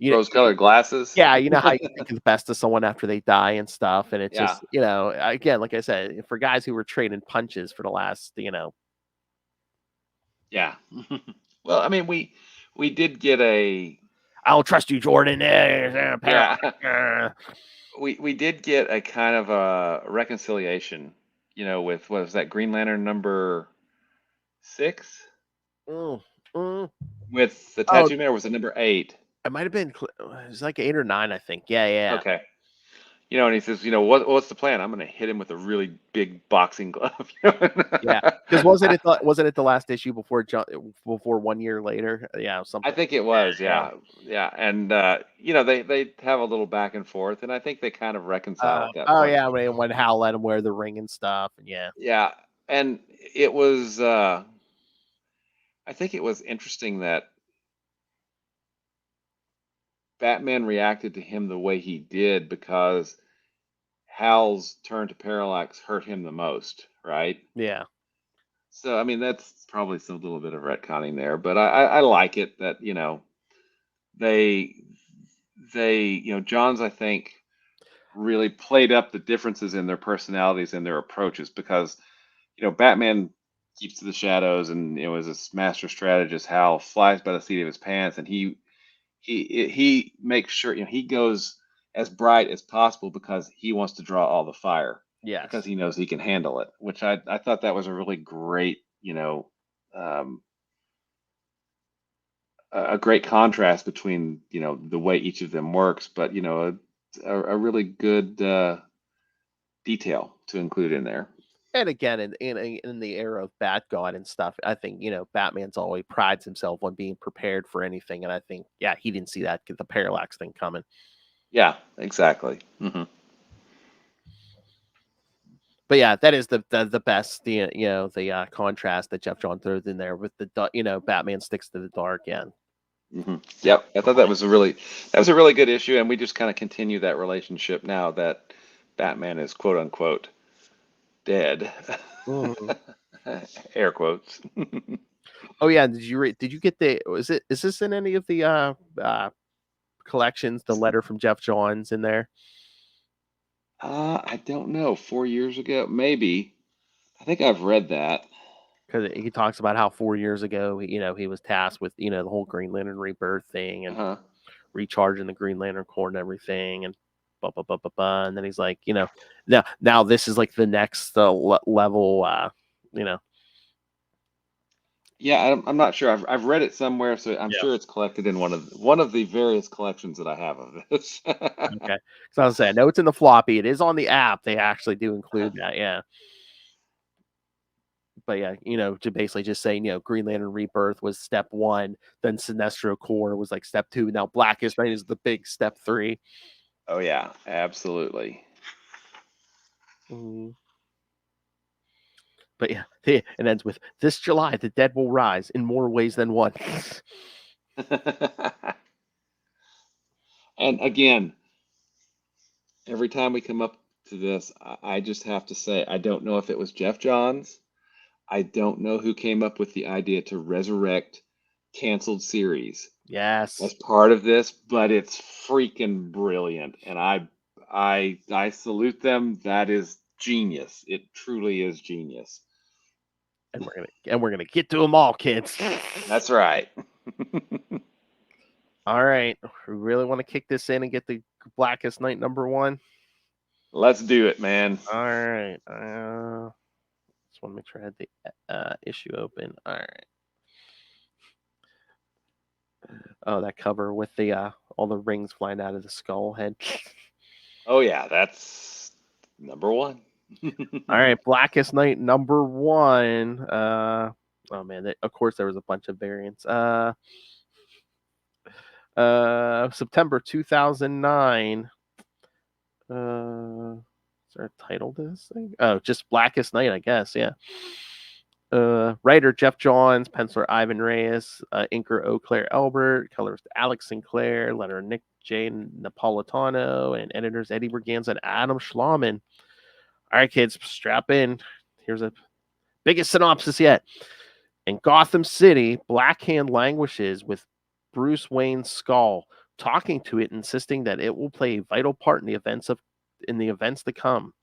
Rose-colored glasses. Yeah, you know how you think the best of someone after they die and stuff, and it's Yeah. just again, like I said, for guys who were trading punches for the last Yeah. Well, I mean, we did get a. I don't trust you, Jordan. Yeah. We did get a kind of a reconciliation, with what was that Green Lantern number 6 with the Tattoo Man, or was it number 8? It might have been. It was like 8 or 9, I think. Yeah. Okay. And he says, what's the plan? I'm going to hit him with a really big boxing glove. Yeah, because wasn't it the last issue before 1 year later? Yeah, something. I think it was. Yeah. And they have a little back and forth, and I think they kind of reconcile at that point. Yeah, when Hal let him wear the ring and stuff, and yeah. Yeah, and it was. I think it was interesting that Batman reacted to him the way he did because Hal's turn to Parallax hurt him the most, right? Yeah. So, I mean, that's probably some little bit of retconning there, but I like it that, they, Johns, I think, really played up the differences in their personalities and their approaches because, Batman keeps to the shadows and, is a master strategist. Hal flies by the seat of his pants, and he makes sure, he goes as bright as possible because he wants to draw all the fire. Yes. Because he knows he can handle it, which I thought that was a really great, a great contrast between, the way each of them works, but, a really good detail to include in there. And again, in the era of Bat God and stuff, I think Batman's always prides himself on being prepared for anything, and I think he didn't see the Parallax thing coming. Yeah, exactly. Mm-hmm. But yeah, that is the best the contrast that Jeff John throws in there with the Batman sticks to the dark. Yeah. Mm-hmm. Yep, I thought that was a really good issue, and we just kind of continue that relationship now that Batman is quote unquote dead. Air quotes. Oh yeah, did you get is this in any of the collections, the letter from Jeff Johns in there? I don't know. 4 years ago, maybe. I think I've read that. Because he talks about how 4 years ago, he was tasked with the whole Green Lantern rebirth thing and recharging the Green Lantern core and everything, and blah blah blah blah blah. And then he's like, now this is like the next level, Yeah, I'm not sure. I've read it somewhere, so I'm sure it's collected in one of the various collections that I have of this. Okay, so I was saying, I know it's in the floppy. It is on the app. They actually do include that. Yeah. But yeah, to basically just say, Green Lantern Rebirth was step 1, then Sinestro Core was like step 2. Now Blackest Night is the big step 3. Oh yeah, absolutely. Mhm. But yeah, it ends with this July, the dead will rise in more ways than one. And again, every time we come up to this, I just have to say, I don't know if it was Jeff Johns. I don't know who came up with the idea to resurrect canceled series Yes. as part of this, but it's freaking brilliant, and I salute them. That is genius. It truly is genius. And we're gonna get to them all, kids. That's right. All right. We really want to kick this in and get the Blackest Night #1. Let's do it, man. All right. Just want to make sure I had the issue open. All right. Oh, that cover with the all the rings flying out of the skull head. Oh yeah, that's #1. All right, Blackest Night #1. Oh man, of course there was a bunch of variants. September 2009. Is there a title to this thing? Oh, just Blackest Night, I guess. Yeah. Writer Jeff Johns, penciler Ivan Reyes, inker Eau Claire Albert, colorist Alex Sinclair, letterer Nick J. Napolitano, and editors Eddie Berganza and Adam Schlauman. All right, kids, strap in. Here's a biggest synopsis yet. In Gotham City, Black Hand languishes with Bruce Wayne's skull, talking to it, insisting that it will play a vital part in the events to come.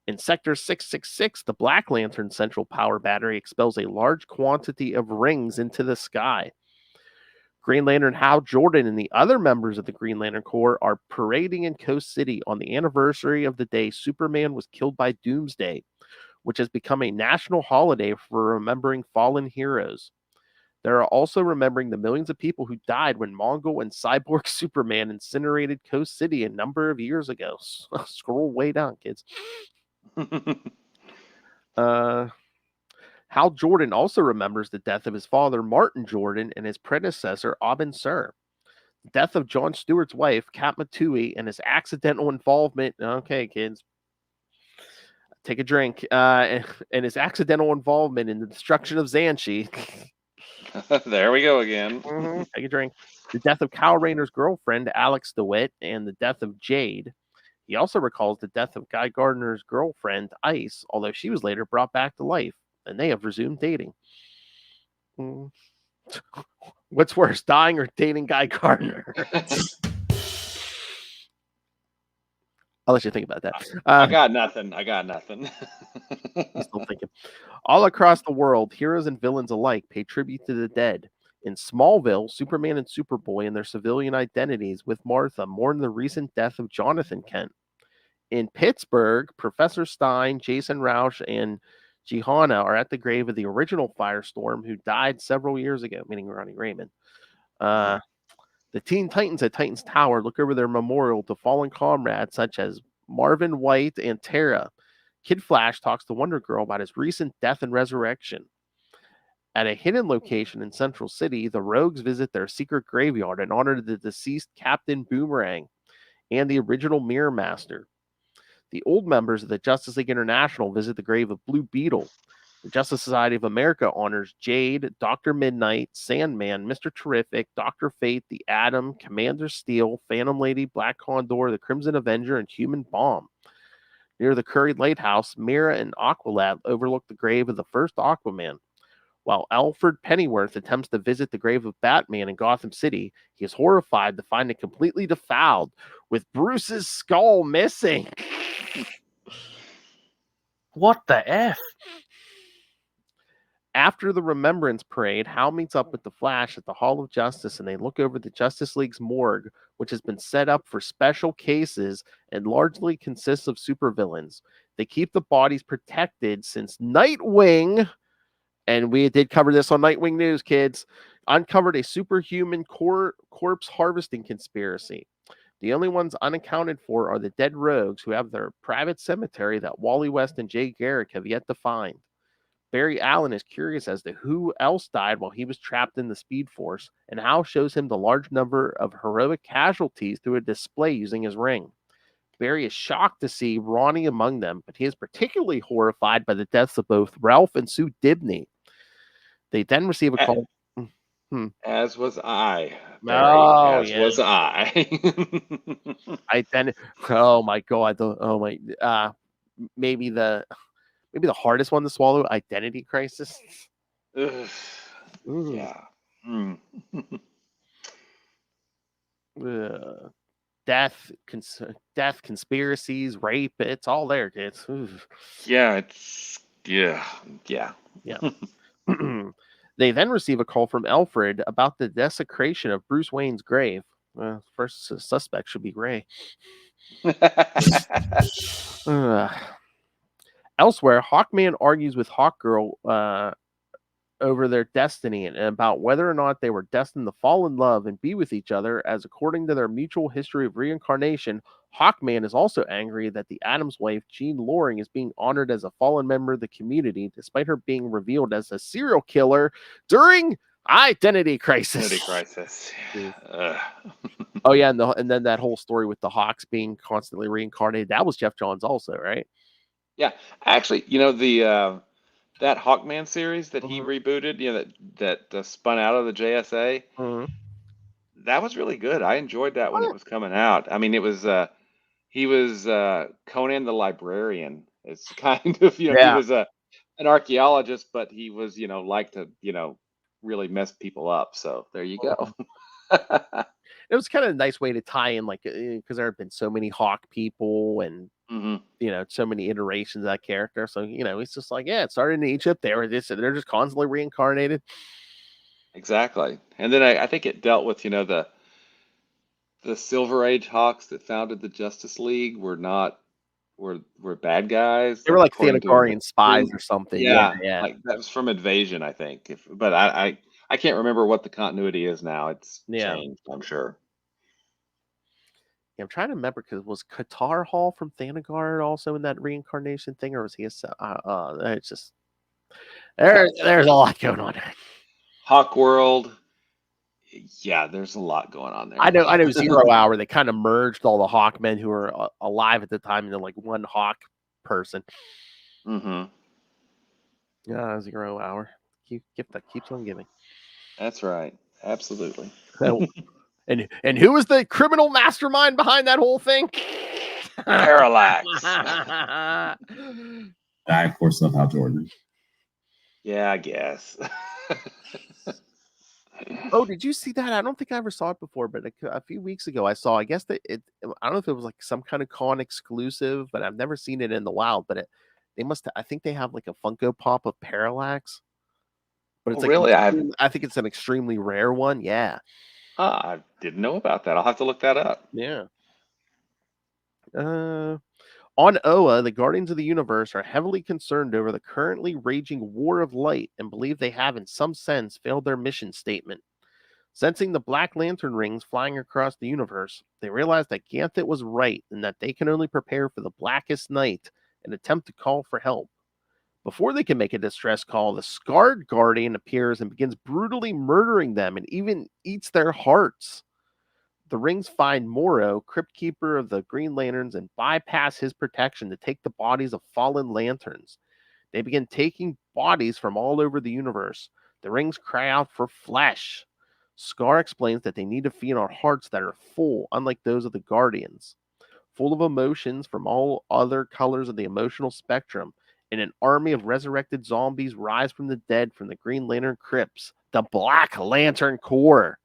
In Sector 666, the Black Lantern central power battery expels a large quantity of rings into the sky. Green Lantern Hal Jordan and the other members of the Green Lantern Corps are parading in Coast City on the anniversary of the day Superman was killed by Doomsday, which has become a national holiday for remembering fallen heroes. They are also remembering the millions of people who died when Mongul and Cyborg Superman incinerated Coast City a number of years ago. Scroll way down, kids. Hal Jordan also remembers the death of his father, Martin Jordan, and his predecessor, Abin Sur. The death of John Stewart's wife, Kat Matui, and his accidental involvement. Okay, kids, take a drink. And his accidental involvement in the destruction of Xanshi. There we go again. Take a drink. The death of Kyle Rayner's girlfriend, Alex DeWitt, and the death of Jade. He also recalls the death of Guy Gardner's girlfriend, Ice, although she was later brought back to life, and they have resumed dating. What's worse, dying or dating Guy Gardner? I'll let you think about that. I got nothing. I'm still thinking. All across the world, heroes and villains alike pay tribute to the dead. In Smallville, Superman and Superboy in their civilian identities with Martha mourn the recent death of Jonathan Kent. In Pittsburgh, Professor Stein, Jason Rausch, and Johanna are at the grave of the original Firestorm who died several years ago, meaning Ronnie Raymond. The Teen Titans at Titans Tower look over their memorial to fallen comrades such as Marvin White and Tara. Kid Flash talks to Wonder Girl about his recent death and resurrection. At a hidden location in Central City, the Rogues visit their secret graveyard in honor of the deceased Captain Boomerang and the original Mirror Master. The old members of the Justice League International visit the grave of Blue Beetle. The Justice Society of America honors Jade, Dr. Midnight, Sandman, Mr. Terrific, Dr. Fate, the Atom, Commander Steel, Phantom Lady, Black Condor, the Crimson Avenger, and Human Bomb. Near the Curry Lighthouse, Mira and Aqualad overlook the grave of the first Aquaman. While Alfred Pennyworth attempts to visit the grave of Batman in Gotham City, he is horrified to find it completely defiled, with Bruce's skull missing. What the F? After the Remembrance Parade, Hal meets up with the Flash at the Hall of Justice, and they look over the Justice League's morgue, which has been set up for special cases and largely consists of supervillains. They keep the bodies protected since Nightwing, and we did cover this on Nightwing News, kids, uncovered a superhuman corpse harvesting conspiracy. The only ones unaccounted for are the dead rogues who have their private cemetery that Wally West and Jay Garrick have yet to find. Barry Allen is curious as to who else died while he was trapped in the Speed Force, and Hal shows him the large number of heroic casualties through a display using his ring. Barry is shocked to see Ronnie among them, but he is particularly horrified by the deaths of both Ralph and Sue Dibney. They then receive a call. As was I, Barry. Oh, As yeah. was I. Oh my God. Maybe the hardest one to swallow, identity crisis. Ugh. Yeah. Mm. Death, conspiracies, rape. It's all there, kids. Yeah. They then receive a call from Alfred about the desecration of Bruce Wayne's grave. First suspect should be Ray. Elsewhere, Hawkman argues with Hawkgirl over their destiny and about whether or not they were destined to fall in love and be with each other, as according to their mutual history of reincarnation, Hawkman is also angry that the Atom's wife, Jean Loring, is being honored as a fallen member of the community, despite her being revealed as a serial killer during Identity Crisis. Oh yeah, and then that whole story with the Hawks being constantly reincarnated, that was Jeff Johns also, right? Yeah, actually, that Hawkman series that he rebooted, that spun out of the JSA, that was really good. I enjoyed that when it was coming out. I mean, it was he was Conan the Librarian. It's kind of he was an archaeologist, but he was liked to really mess people up. So there you go. It was kind of a nice way to tie in, like, because there have been so many Hawk people and so many iterations of that character. So it's just like, yeah, it started in Egypt. They're just constantly reincarnated. Exactly, and then I think it dealt with the Silver Age Hawks that founded the Justice League were bad guys. They were like Thanagarian spies or something. Yeah. Like that was from Invasion, I think. But I can't remember what the continuity is now. It's changed, I'm sure. Yeah, I'm trying to remember, because was Qatar Hall from Thanagar also in that reincarnation thing, or was he it's just there's a lot going on there. Hawk World. Yeah, there's a lot going on there. I know 0 Hour, they kind of merged all the Hawkmen who were alive at the time into like one Hawk person. Yeah, 0 Hour. Gift that keeps on giving. That's right. Absolutely. And who was the criminal mastermind behind that whole thing? Parallax. I, of course, love Hal Jordan. Yeah, I guess. Oh, did you see that? I don't think I ever saw it before, but a few weeks ago I saw. I guess that I don't know if it was like some kind of con exclusive, but I've never seen it in the wild. But they must. I think they have like a Funko Pop of Parallax. But it's really, I think it's an extremely rare one. Yeah. I didn't know about that. I'll have to look that up. Yeah. On Oa, the Guardians of the Universe are heavily concerned over the currently raging War of Light and believe they have, in some sense, failed their mission statement. Sensing the Black Lantern rings flying across the universe, they realize that Ganthet was right and that they can only prepare for the Blackest Night and attempt to call for help. Before they can make a distress call, the Scarred Guardian appears and begins brutally murdering them and even eats their hearts. The rings find Morrow, Crypt Keeper of the Green Lanterns, and bypass his protection to take the bodies of fallen lanterns. They begin taking bodies from all over the universe. The rings cry out for flesh. Scar explains that they need to feed on hearts that are full, unlike those of the Guardians. Full of emotions from all other colors of the emotional spectrum, and an army of resurrected zombies rise from the dead from the Green Lantern crypts. The Black Lantern Corps.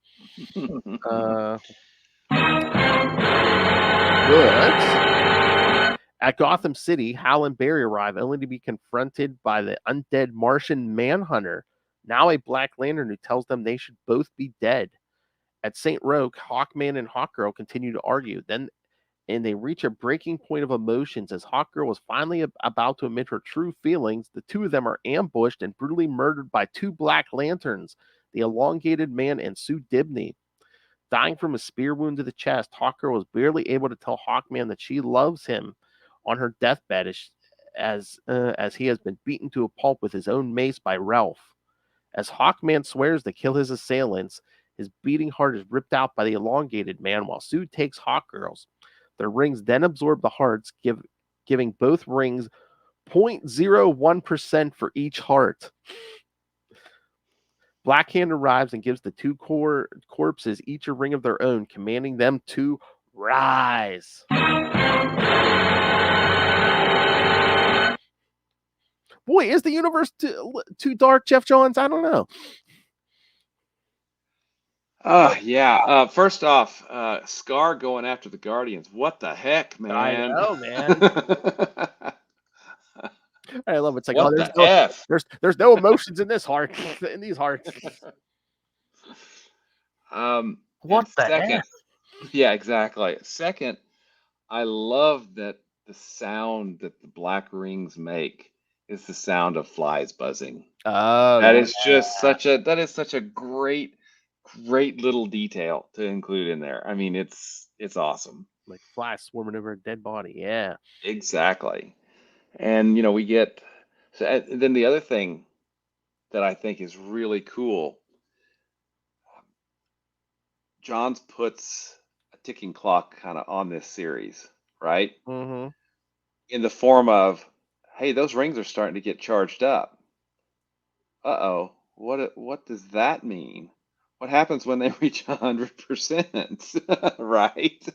At Gotham City, Hal and Barry arrive only to be confronted by the undead Martian Manhunter, now a Black Lantern who tells them they should both be dead. At St. Roque, Hawkman and Hawkgirl continue to argue, and they reach a breaking point of emotions as Hawkgirl was finally about to admit her true feelings. The two of them are ambushed and brutally murdered by two Black Lanterns, the Elongated Man and Sue Dibney. Dying from a spear wound to the chest, Hawkgirl was barely able to tell Hawkman that she loves him on her deathbed as he has been beaten to a pulp with his own mace by Ralph. As Hawkman swears to kill his assailants, his beating heart is ripped out by the Elongated Man while Sue takes Hawkgirl's. Their rings then absorb the hearts, giving both rings 0.01% for each heart. Blackhand arrives and gives the two corpses each a ring of their own, commanding them to rise. Boy, is the universe too dark, Jeff Johns? I don't know. Yeah. First off, Scar going after the Guardians. What the heck, man? I know, man. I love it. It's like, what oh, the F? there's no emotions in this heart, in these hearts. What the second, F? Yeah, exactly. Second, I love that the sound that the black rings make is the sound of flies buzzing. Oh, That is just such a great little detail to include in there. I mean, it's awesome. like flies swarming over a dead body. Yeah. Exactly. And we get then the other thing that I think is really cool, Johns puts a ticking clock kind of on this series, right? Mm-hmm. In the form of, hey, those rings are starting to get charged up. Uh-oh, what does that mean? What happens when they reach 100%? Right?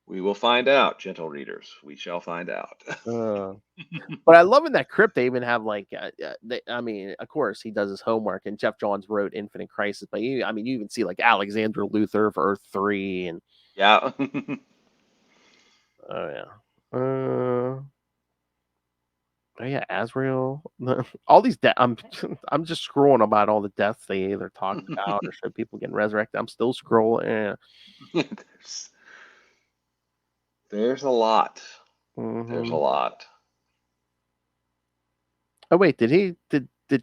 We will find out, gentle readers. We shall find out. But I love in that crypt they even have like, I mean, of course he does his homework, and Jeff Johns wrote Infinite Crisis, but you even see like Alexander Luthor for Earth 3, and Yeah. oh yeah, oh yeah, Azrael. All these I'm just scrolling about all the deaths they either talk about or show people getting resurrected. I'm still scrolling. There's a lot. Mm-hmm. There's a lot. Oh wait, did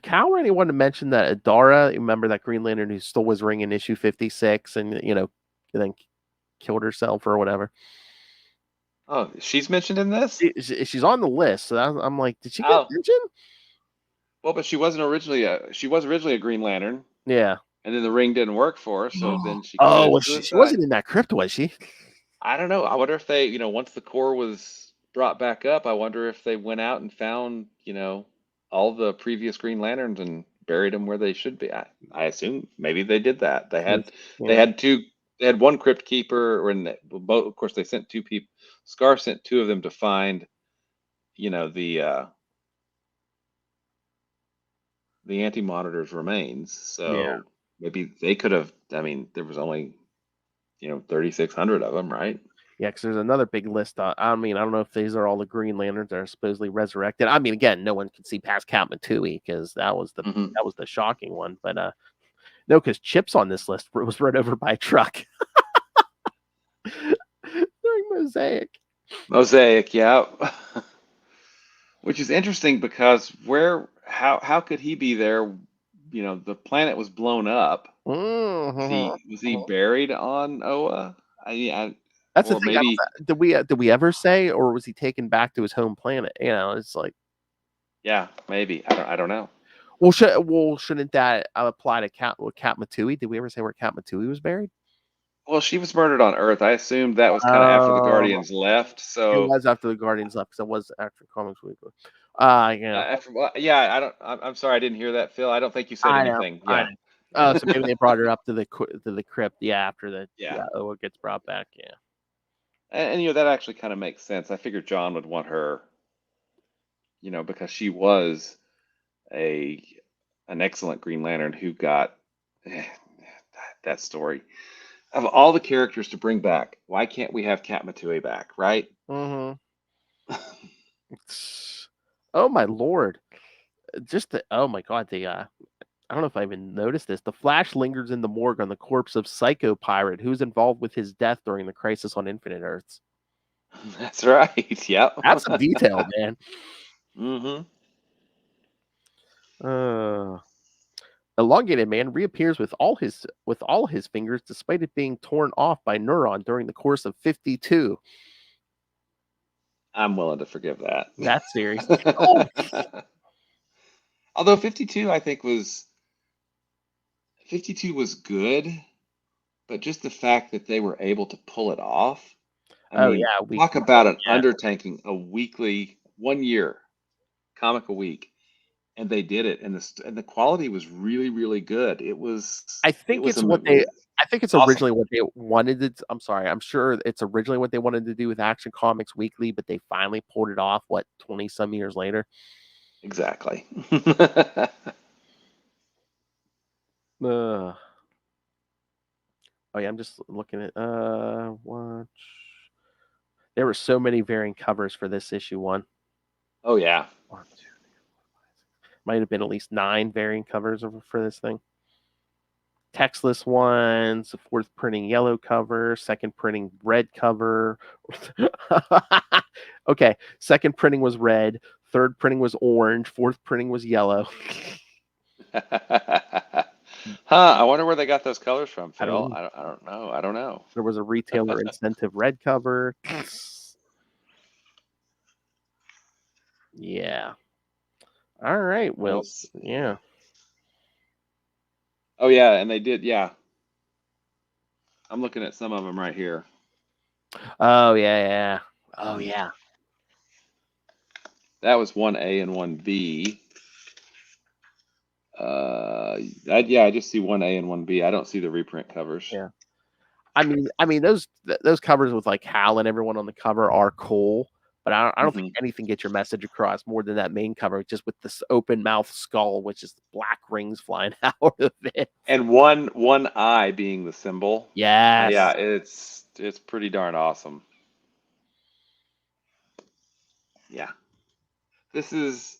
Cal or anyone mention that Adara, remember that Green Lantern who stole his ring in issue 56 and then killed herself or whatever? Oh, she's mentioned in this? She's on the list, so I'm like, did she get mentioned? Well, but she was originally a Green Lantern. Yeah. And then the ring didn't work for her, so then she she wasn't in that crypt, was she? I don't know. I wonder if they, once the core was brought back up, I wonder if they went out and found, all the previous Green Lanterns and buried them where they should be. I assume maybe they did that. They had one crypt keeper, and both. Of course, they sent two people. Scar sent two of them to find, the Anti-Monitor's remains. So maybe they could have. I mean, there was only 3,600 of them, right? Yeah, because there's another big list. I mean, I don't know if these are all the Green Lanterns that are supposedly resurrected. I mean, again, no one can see past Count Matui because that was the shocking one. But no, because Chip's on this list was run over by a truck during Mosaic. Mosaic, yeah. Which is interesting because how could he be there? The planet was blown up. Mm-hmm. Was he buried on Oa? That's the thing. Maybe did we ever say, or was he taken back to his home planet? It's like, yeah, maybe. I don't know. Well, shouldn't that apply to Kat Matui? Did we ever say where Kat Matui was buried? Well, she was murdered on Earth. I assumed that was kind of after the Guardians left. So it was after the Guardians left, because it was after Comics Weekly. I'm sorry, I didn't hear that, Phil. I don't think you said anything. Yeah. So maybe they brought her up to the crypt. Yeah, after the Oa gets brought back. Yeah. And that actually kind of makes sense. I figured John would want her, because she was an excellent Green Lantern who got that story. Of all the characters to bring back, why can't we have Kat Matui back, right? Mm-hmm. Oh my lord! Oh my god! I don't know if I even noticed this. The Flash lingers in the morgue on the corpse of Psycho Pirate, who's involved with his death during the Crisis on Infinite Earths. That's right. Yep. That's some detail, man. Mm-hmm. Elongated Man reappears with all his fingers, despite it being torn off by Neuron during the course of 52. I'm willing to forgive that. That's serious. Although 52, I think 52 was good, but just the fact that they were able to pull it off. I Oh mean, yeah, talk about an yeah. undertaking, a weekly, 1 year comic a week, and they did it, and the quality was really, really good. It was I it think was it's am- what it they. was I think it's awesome. originally what they wanted to. I'm sorry. I'm sure it's originally what they wanted to do with Action Comics Weekly, but they finally pulled it off. What 20 some years later? Exactly. Uh, oh yeah, I'm just looking at watch. There were so many variant covers for this issue one. Oh yeah. One, two, might have been at least 9 variant covers for this thing. Textless ones, fourth printing yellow cover, second printing red cover. Okay, second printing was red, third printing was orange, fourth printing was yellow. I wonder where they got those colors from, I Phil. don't know. I don't know. I don't know. There was a retailer incentive red cover. Yeah. All right, Will. Yeah. Oh yeah, and they did. Yeah, I'm looking at some of them right here. Oh yeah. Oh yeah. That was 1A and 1B. I just see 1A and 1B. I don't see the reprint covers. Yeah. I mean those covers with like Hal and everyone on the cover are cool, but I don't think anything gets your message across more than that main cover, just with this open mouth skull, which is black rings flying out of it, and one eye being the symbol. Yes. Yeah, it's pretty darn awesome. Yeah, this is,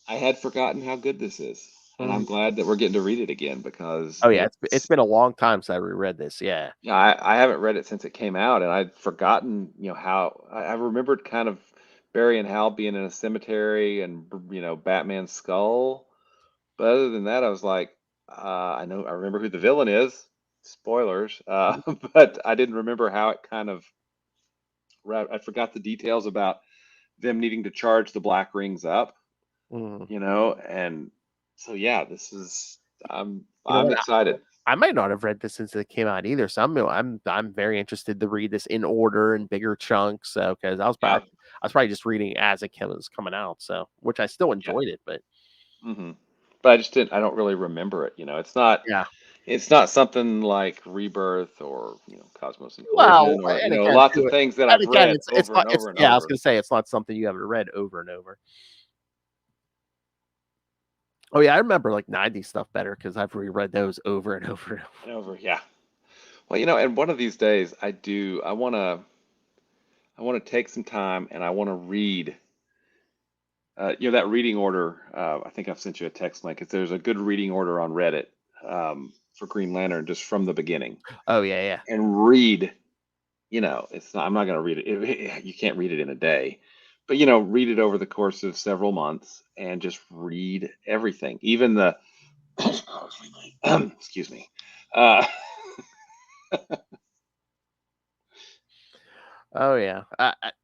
I had forgotten how good this is. And I'm glad that we're getting to read it again because oh yeah, it's been a long time since I reread this. Yeah, I haven't read it since it came out, and I'd forgotten how I remembered kind of Barry and Hal being in a cemetery and Batman's skull, but other than that, I was like, I remember who the villain is. Spoilers, but I didn't remember how it kind of. I forgot the details about them needing to charge the black rings up, and so yeah, this is I'm excited. I might not have read this since it came out either, so I'm very interested to read this in order and bigger chunks. So because I was probably just reading as it was coming out, so which I still enjoyed it, but but I just didn't. I don't really remember it. It's not. Yeah. It's not something like Rebirth or Cosmos and Well, Collision or and again, lots of things that I've read it's over not. and over and Yeah, I was over. gonna say it's not something you haven't read over and over. Oh yeah, I remember like 90s stuff better because I've reread those over and over and over. Yeah. Well, and one of these days I want to take some time and I want to read. That reading order. I think I've sent you a text link. If there's a good reading order on Reddit for Green Lantern, just from the beginning. Oh yeah. And read. It's not. I'm not going to read it. You can't read it in a day, but read it over the course of several months and just read everything, even the. Excuse me. Oh yeah,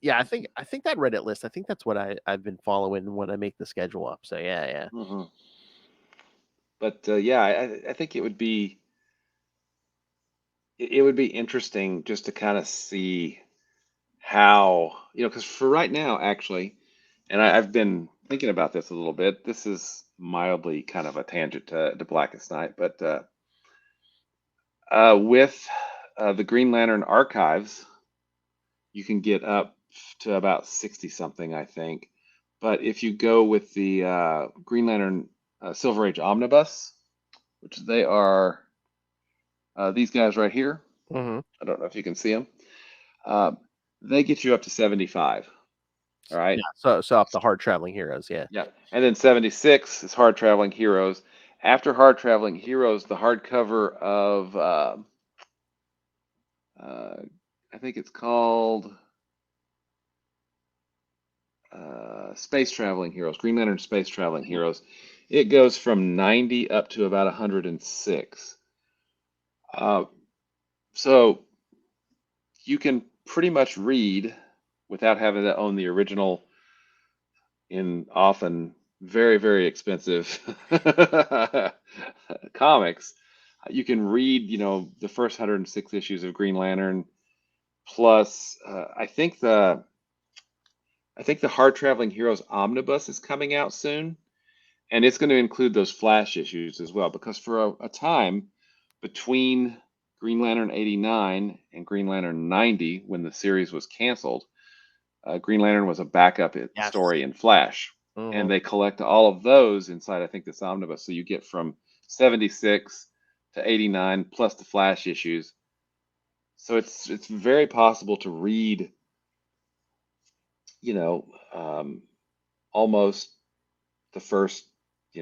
yeah. I think that Reddit list. I think that's what I've been following when I make the schedule up. So yeah. But I think it would be interesting just to kind of see how because for right now actually, and I've been thinking about this a little bit. This is mildly kind of a tangent to Blackest Night, but with the Green Lantern archives. You can get up to about 60 something, I think. But if you go with the Green Lantern Silver Age Omnibus, which they are these guys right here. I don't know if you can see them. They get you up to 75. All right. Yeah, so up the Hard Traveling Heroes, yeah. Yeah. And then 76 is Hard Traveling Heroes. After Hard Traveling Heroes, the hardcover of I think it's called Space Traveling Heroes, Green Lantern Space Traveling Heroes. It goes from 90 up to about 106. So you can pretty much read without having to own the original in often very, very expensive comics, you can read, the first 106 issues of Green Lantern, plus I think the Hard Traveling Heroes Omnibus is coming out soon, and it's going to include those Flash issues as well, because for a time between Green Lantern 89 and Green Lantern 90, when the series was canceled, Green Lantern was a backup Yes. story in Flash. And they collect all of those inside, I think, this omnibus. So you get from 76 to 89 plus the Flash issues. So it's very possible to read, almost the first,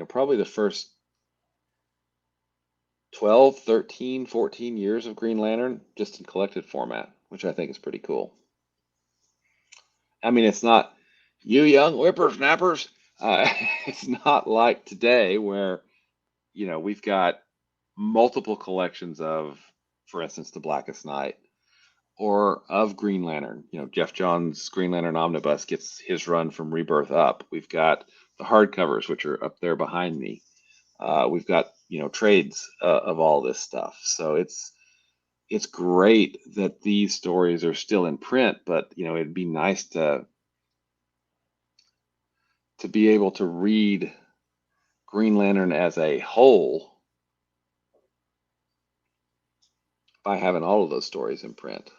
probably the first 12, 13, 14 years of Green Lantern just in collected format, which I think is pretty cool. I mean, it's not, you young whippersnappers. It's not like today where, we've got multiple collections of, for instance, the Blackest Night or of Green Lantern. Jeff Johns' Green Lantern Omnibus gets his run from Rebirth up. We've got the hardcovers, which are up there behind me. We've got, trades of all this stuff. So it's great that these stories are still in print, but, it'd be nice to be able to read Green Lantern as a whole by having all of those stories in print.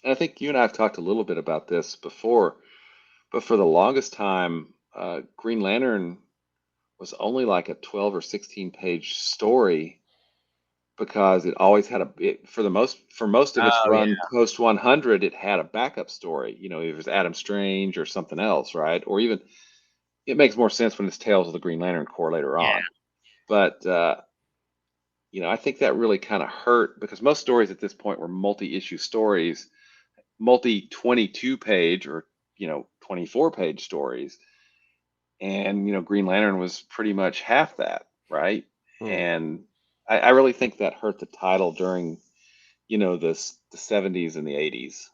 And I think you and I have talked a little bit about this before, but for the longest time, Green Lantern was only like a 12 or 16 page story, because it always had for most of its run post 100, it had a backup story. It was Adam Strange or something else, right? Or even, it makes more sense when it's Tales of the Green Lantern Corps later on. But, I think that really kind of hurt, because most stories at this point were multi-issue stories, multi 22 page or, 24 page stories. And, Green Lantern was pretty much half that, right? And I really think that hurt the title during, the 70s and the 80s,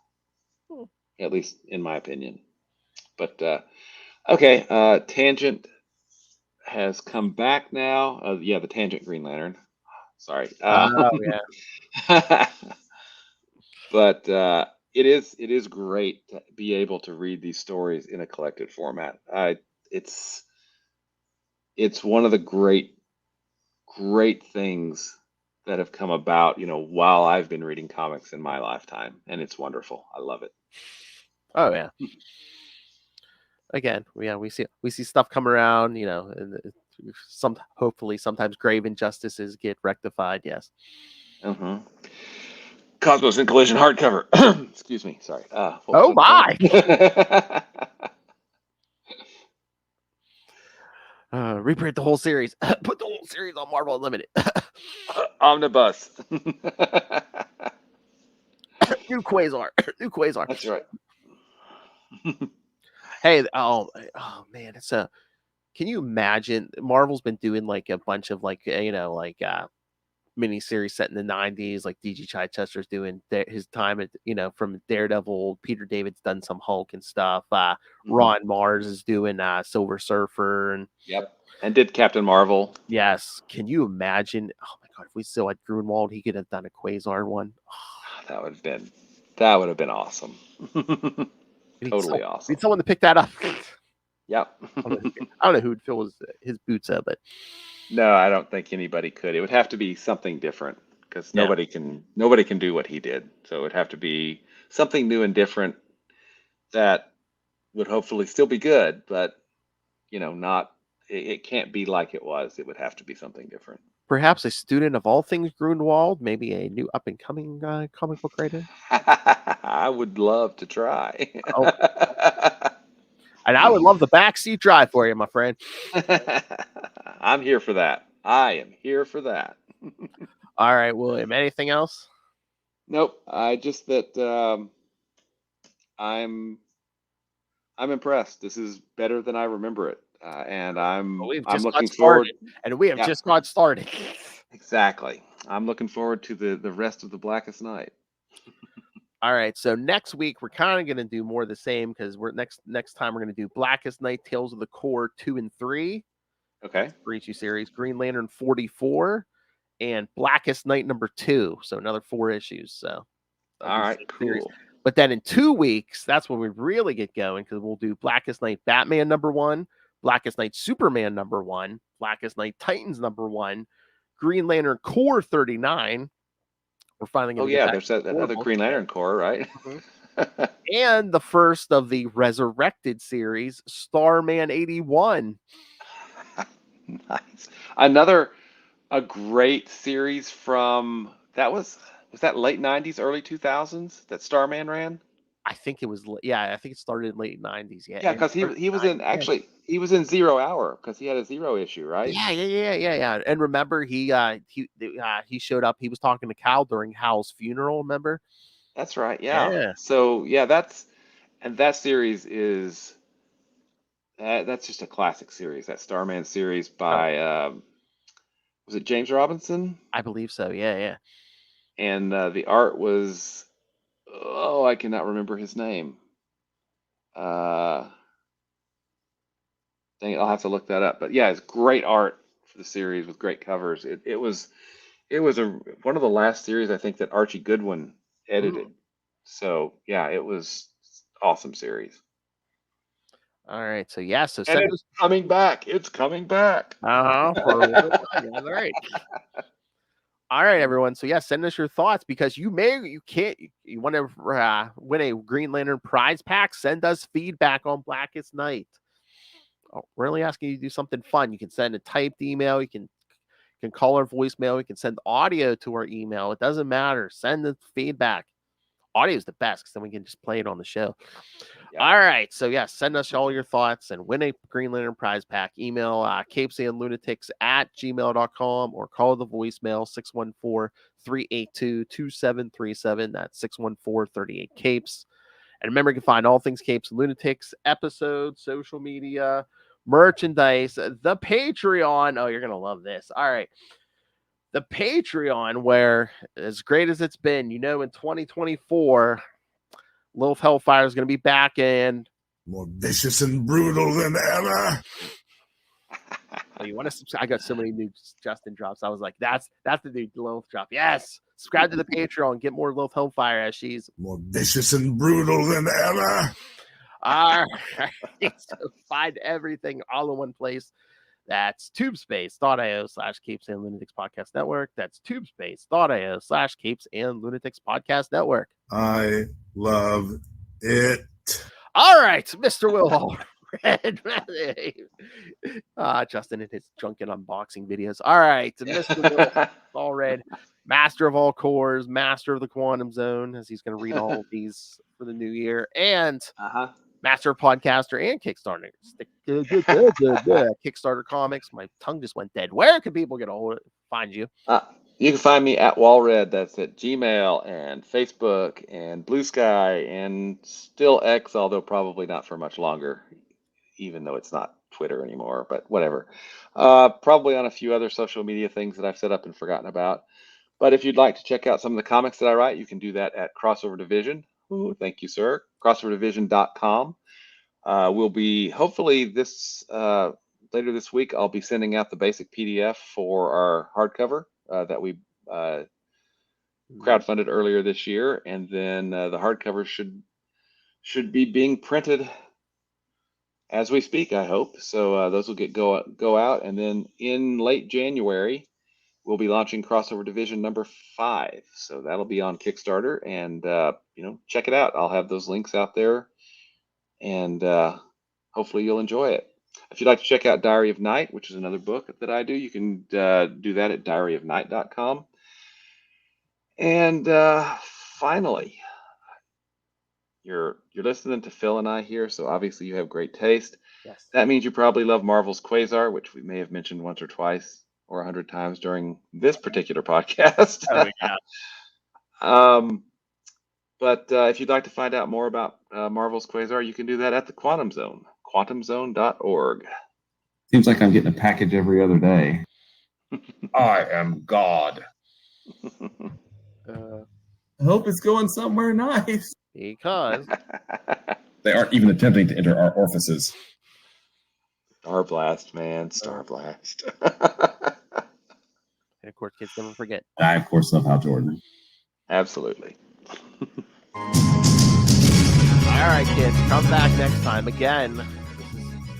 at least in my opinion. But, okay, Tangent has come back now. The Tangent Green Lantern. Sorry. But it is great to be able to read these stories in a collected format. It's one of the great things that have come about, while I've been reading comics in my lifetime, and it's wonderful. I love it. Oh yeah. Again, we see stuff come around, and hopefully sometimes grave injustices get rectified. Yes. Cosmos in Collision hardcover. Excuse me. Sorry. Oh my! Reprint the whole series. Put the whole series on Marvel Unlimited. Omnibus. New Quasar. That's right. Hey, oh man, can you imagine? Marvel's been doing like a bunch of miniseries set in the 90s, like DG Chichester's doing his time at, from Daredevil. Peter David's done some Hulk and stuff. Ron Mars is doing Silver Surfer, and and did Captain Marvel. Yes. Can you imagine? Oh my god, if we still had Grunwald, he could have done a Quasar one. That would have been awesome. Totally awesome. Need someone to pick that up. Yep. I don't know who would fill his boots up, but no, I don't think anybody could. It would have to be something different, because nobody can do what he did. So it would have to be something new and different that would hopefully still be good, but not. It can't be like it was. It would have to be something different. Perhaps a student of all things Grunwald, maybe a new up and coming comic book writer. I would love to try. And I would love the backseat drive for you, my friend. I'm here for that. I am here for that. All right, William. Anything else? Nope. I just that I'm impressed. This is better than I remember it, and I'm looking forward. And we have just got started. Exactly. I'm looking forward to the rest of the Blackest Night. All right, so next week we're kind of going to do more of the same, because we're next time we're going to do Blackest Night, Tales of the Corps 2 and 3, Okay. For each series. Green Lantern 44 and Blackest Night number 2. So another 4 issues. So All right, series. cool. But then in 2 weeks, that's when we really get going because we'll do Blackest Night Batman number 1, Blackest Night Superman number 1, Blackest Night Titans number 1, Green Lantern Corps 39. We're finally going to get there's that other Green Lantern Corps, right? Mm-hmm. And the first of the Resurrected series, Starman 81. Nice. A great series from was that late 90s, early 2000s that Starman ran? I think it was, I think it started in late 90s. Yeah, because he was in 0 Hour because he had a 0 issue, right? Yeah. And remember, he showed up. He was talking to Cal during Hal's funeral. Remember? That's right. Yeah. Yeah. So that series is that's just a classic series. That Starman series by was it James Robinson? I believe so. Yeah. And the art was I cannot remember his name. Dang it, I'll have to look that up. But yeah, it's great art for the series with great covers. It was one of the last series I think that Archie Goodwin edited. So yeah, it was awesome series. All right. So And it's coming back. It's coming back. All right. All right, everyone. So send us your thoughts because you want to win a Green Lantern prize pack. Send us feedback on Blackest Night. We're only asking you to do something fun. You can send a typed email. You can call our voicemail. You can send audio to our email. It doesn't matter. Send the feedback. Audio is the best because then we can just play it on the show. Yeah. All right. So send us all your thoughts and win a Green Lantern prize pack. Email capesandlunatics@gmail.com or call the voicemail 614-382-2737. That's 614-38-CAPES. And remember, you can find all things Capes and Lunatics, episodes, social media, merchandise, the Patreon. Oh, you're going to love this. All right. The Patreon, where as great as it's been, in 2024, Lilith Hellfire is going to be back in. More vicious and brutal than ever. Oh, you want to subscribe? I got so many new Justin drops. I was like, that's the new Lilith drop. Yes. Subscribe to the Patreon. Get more Lilith Hellfire as she's more vicious and brutal than ever. All right. So find everything all in one place. That's tubespace.io/Capes and Lunatics Podcast Network. That's tubespace.io/Capes and Lunatics Podcast Network. I love it. All right, Mr. Will Hall. Justin and his drunken unboxing videos. All right, Mr. Will Allred, master of all cores, master of the quantum zone, as he's going to read all of these for the new year, and master podcaster and Kickstarter. Kickstarter comics. My tongue just went dead. Where can people find you? You can find me at Walred. That's at Gmail and Facebook and Blue Sky and still X, although probably not for much longer, even though it's not Twitter anymore, but whatever. Probably on a few other social media things that I've set up and forgotten about. But if you'd like to check out some of the comics that I write, you can do that at Crossover Division. Ooh, thank you, sir. CrossoverDivision.com. We'll be hopefully later this week. I'll be sending out the basic PDF for our hardcover that we crowdfunded earlier this year, and then the hardcover should be being printed as we speak, I hope. So those will go out, and then in late January we'll be launching Crossover Division number 5. So that'll be on Kickstarter, and check it out. I'll have those links out there, and hopefully you'll enjoy it. If you'd like to check out Diary of Night, which is another book that I do, you can do that at diaryofnight.com. And finally, you're listening to Phil and I here, so obviously you have great taste. Yes. That That means you probably love Marvel's Quasar, which we may have mentioned once or twice or 100 times during this particular podcast. Oh, yeah. But if you'd like to find out more about Marvel's Quasar, you can do that at the Quantum Zone, quantumzone.org. Seems like I'm getting a package every other day. I am God. I hope it's going somewhere nice. Because They aren't even attempting to enter our orifices. Star Blast, man. Star Blast. And of course, kids never forget. I, of course, love Hal Jordan. Absolutely. All right, kids, come back next time. Again,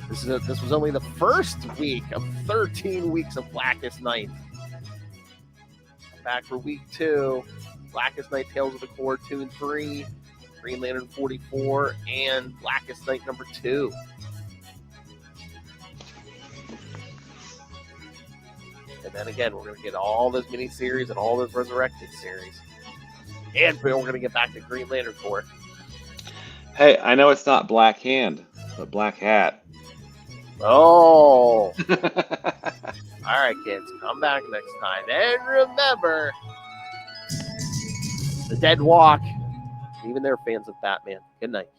this was only the first week of 13 weeks of Blackest Night. Back for week 2, Blackest Night Tales of the Corps 2 and 3, Green Lantern 44, and Blackest Night number 2. And then again, we're going to get all those miniseries and all those Resurrected series. And we're going to get back to Green Lantern Corps. Hey, I know it's not Black Hand, but Black Hat. Oh! All right, kids, come back next time. And remember, the dead walk. Even they're fans of Batman. Good night.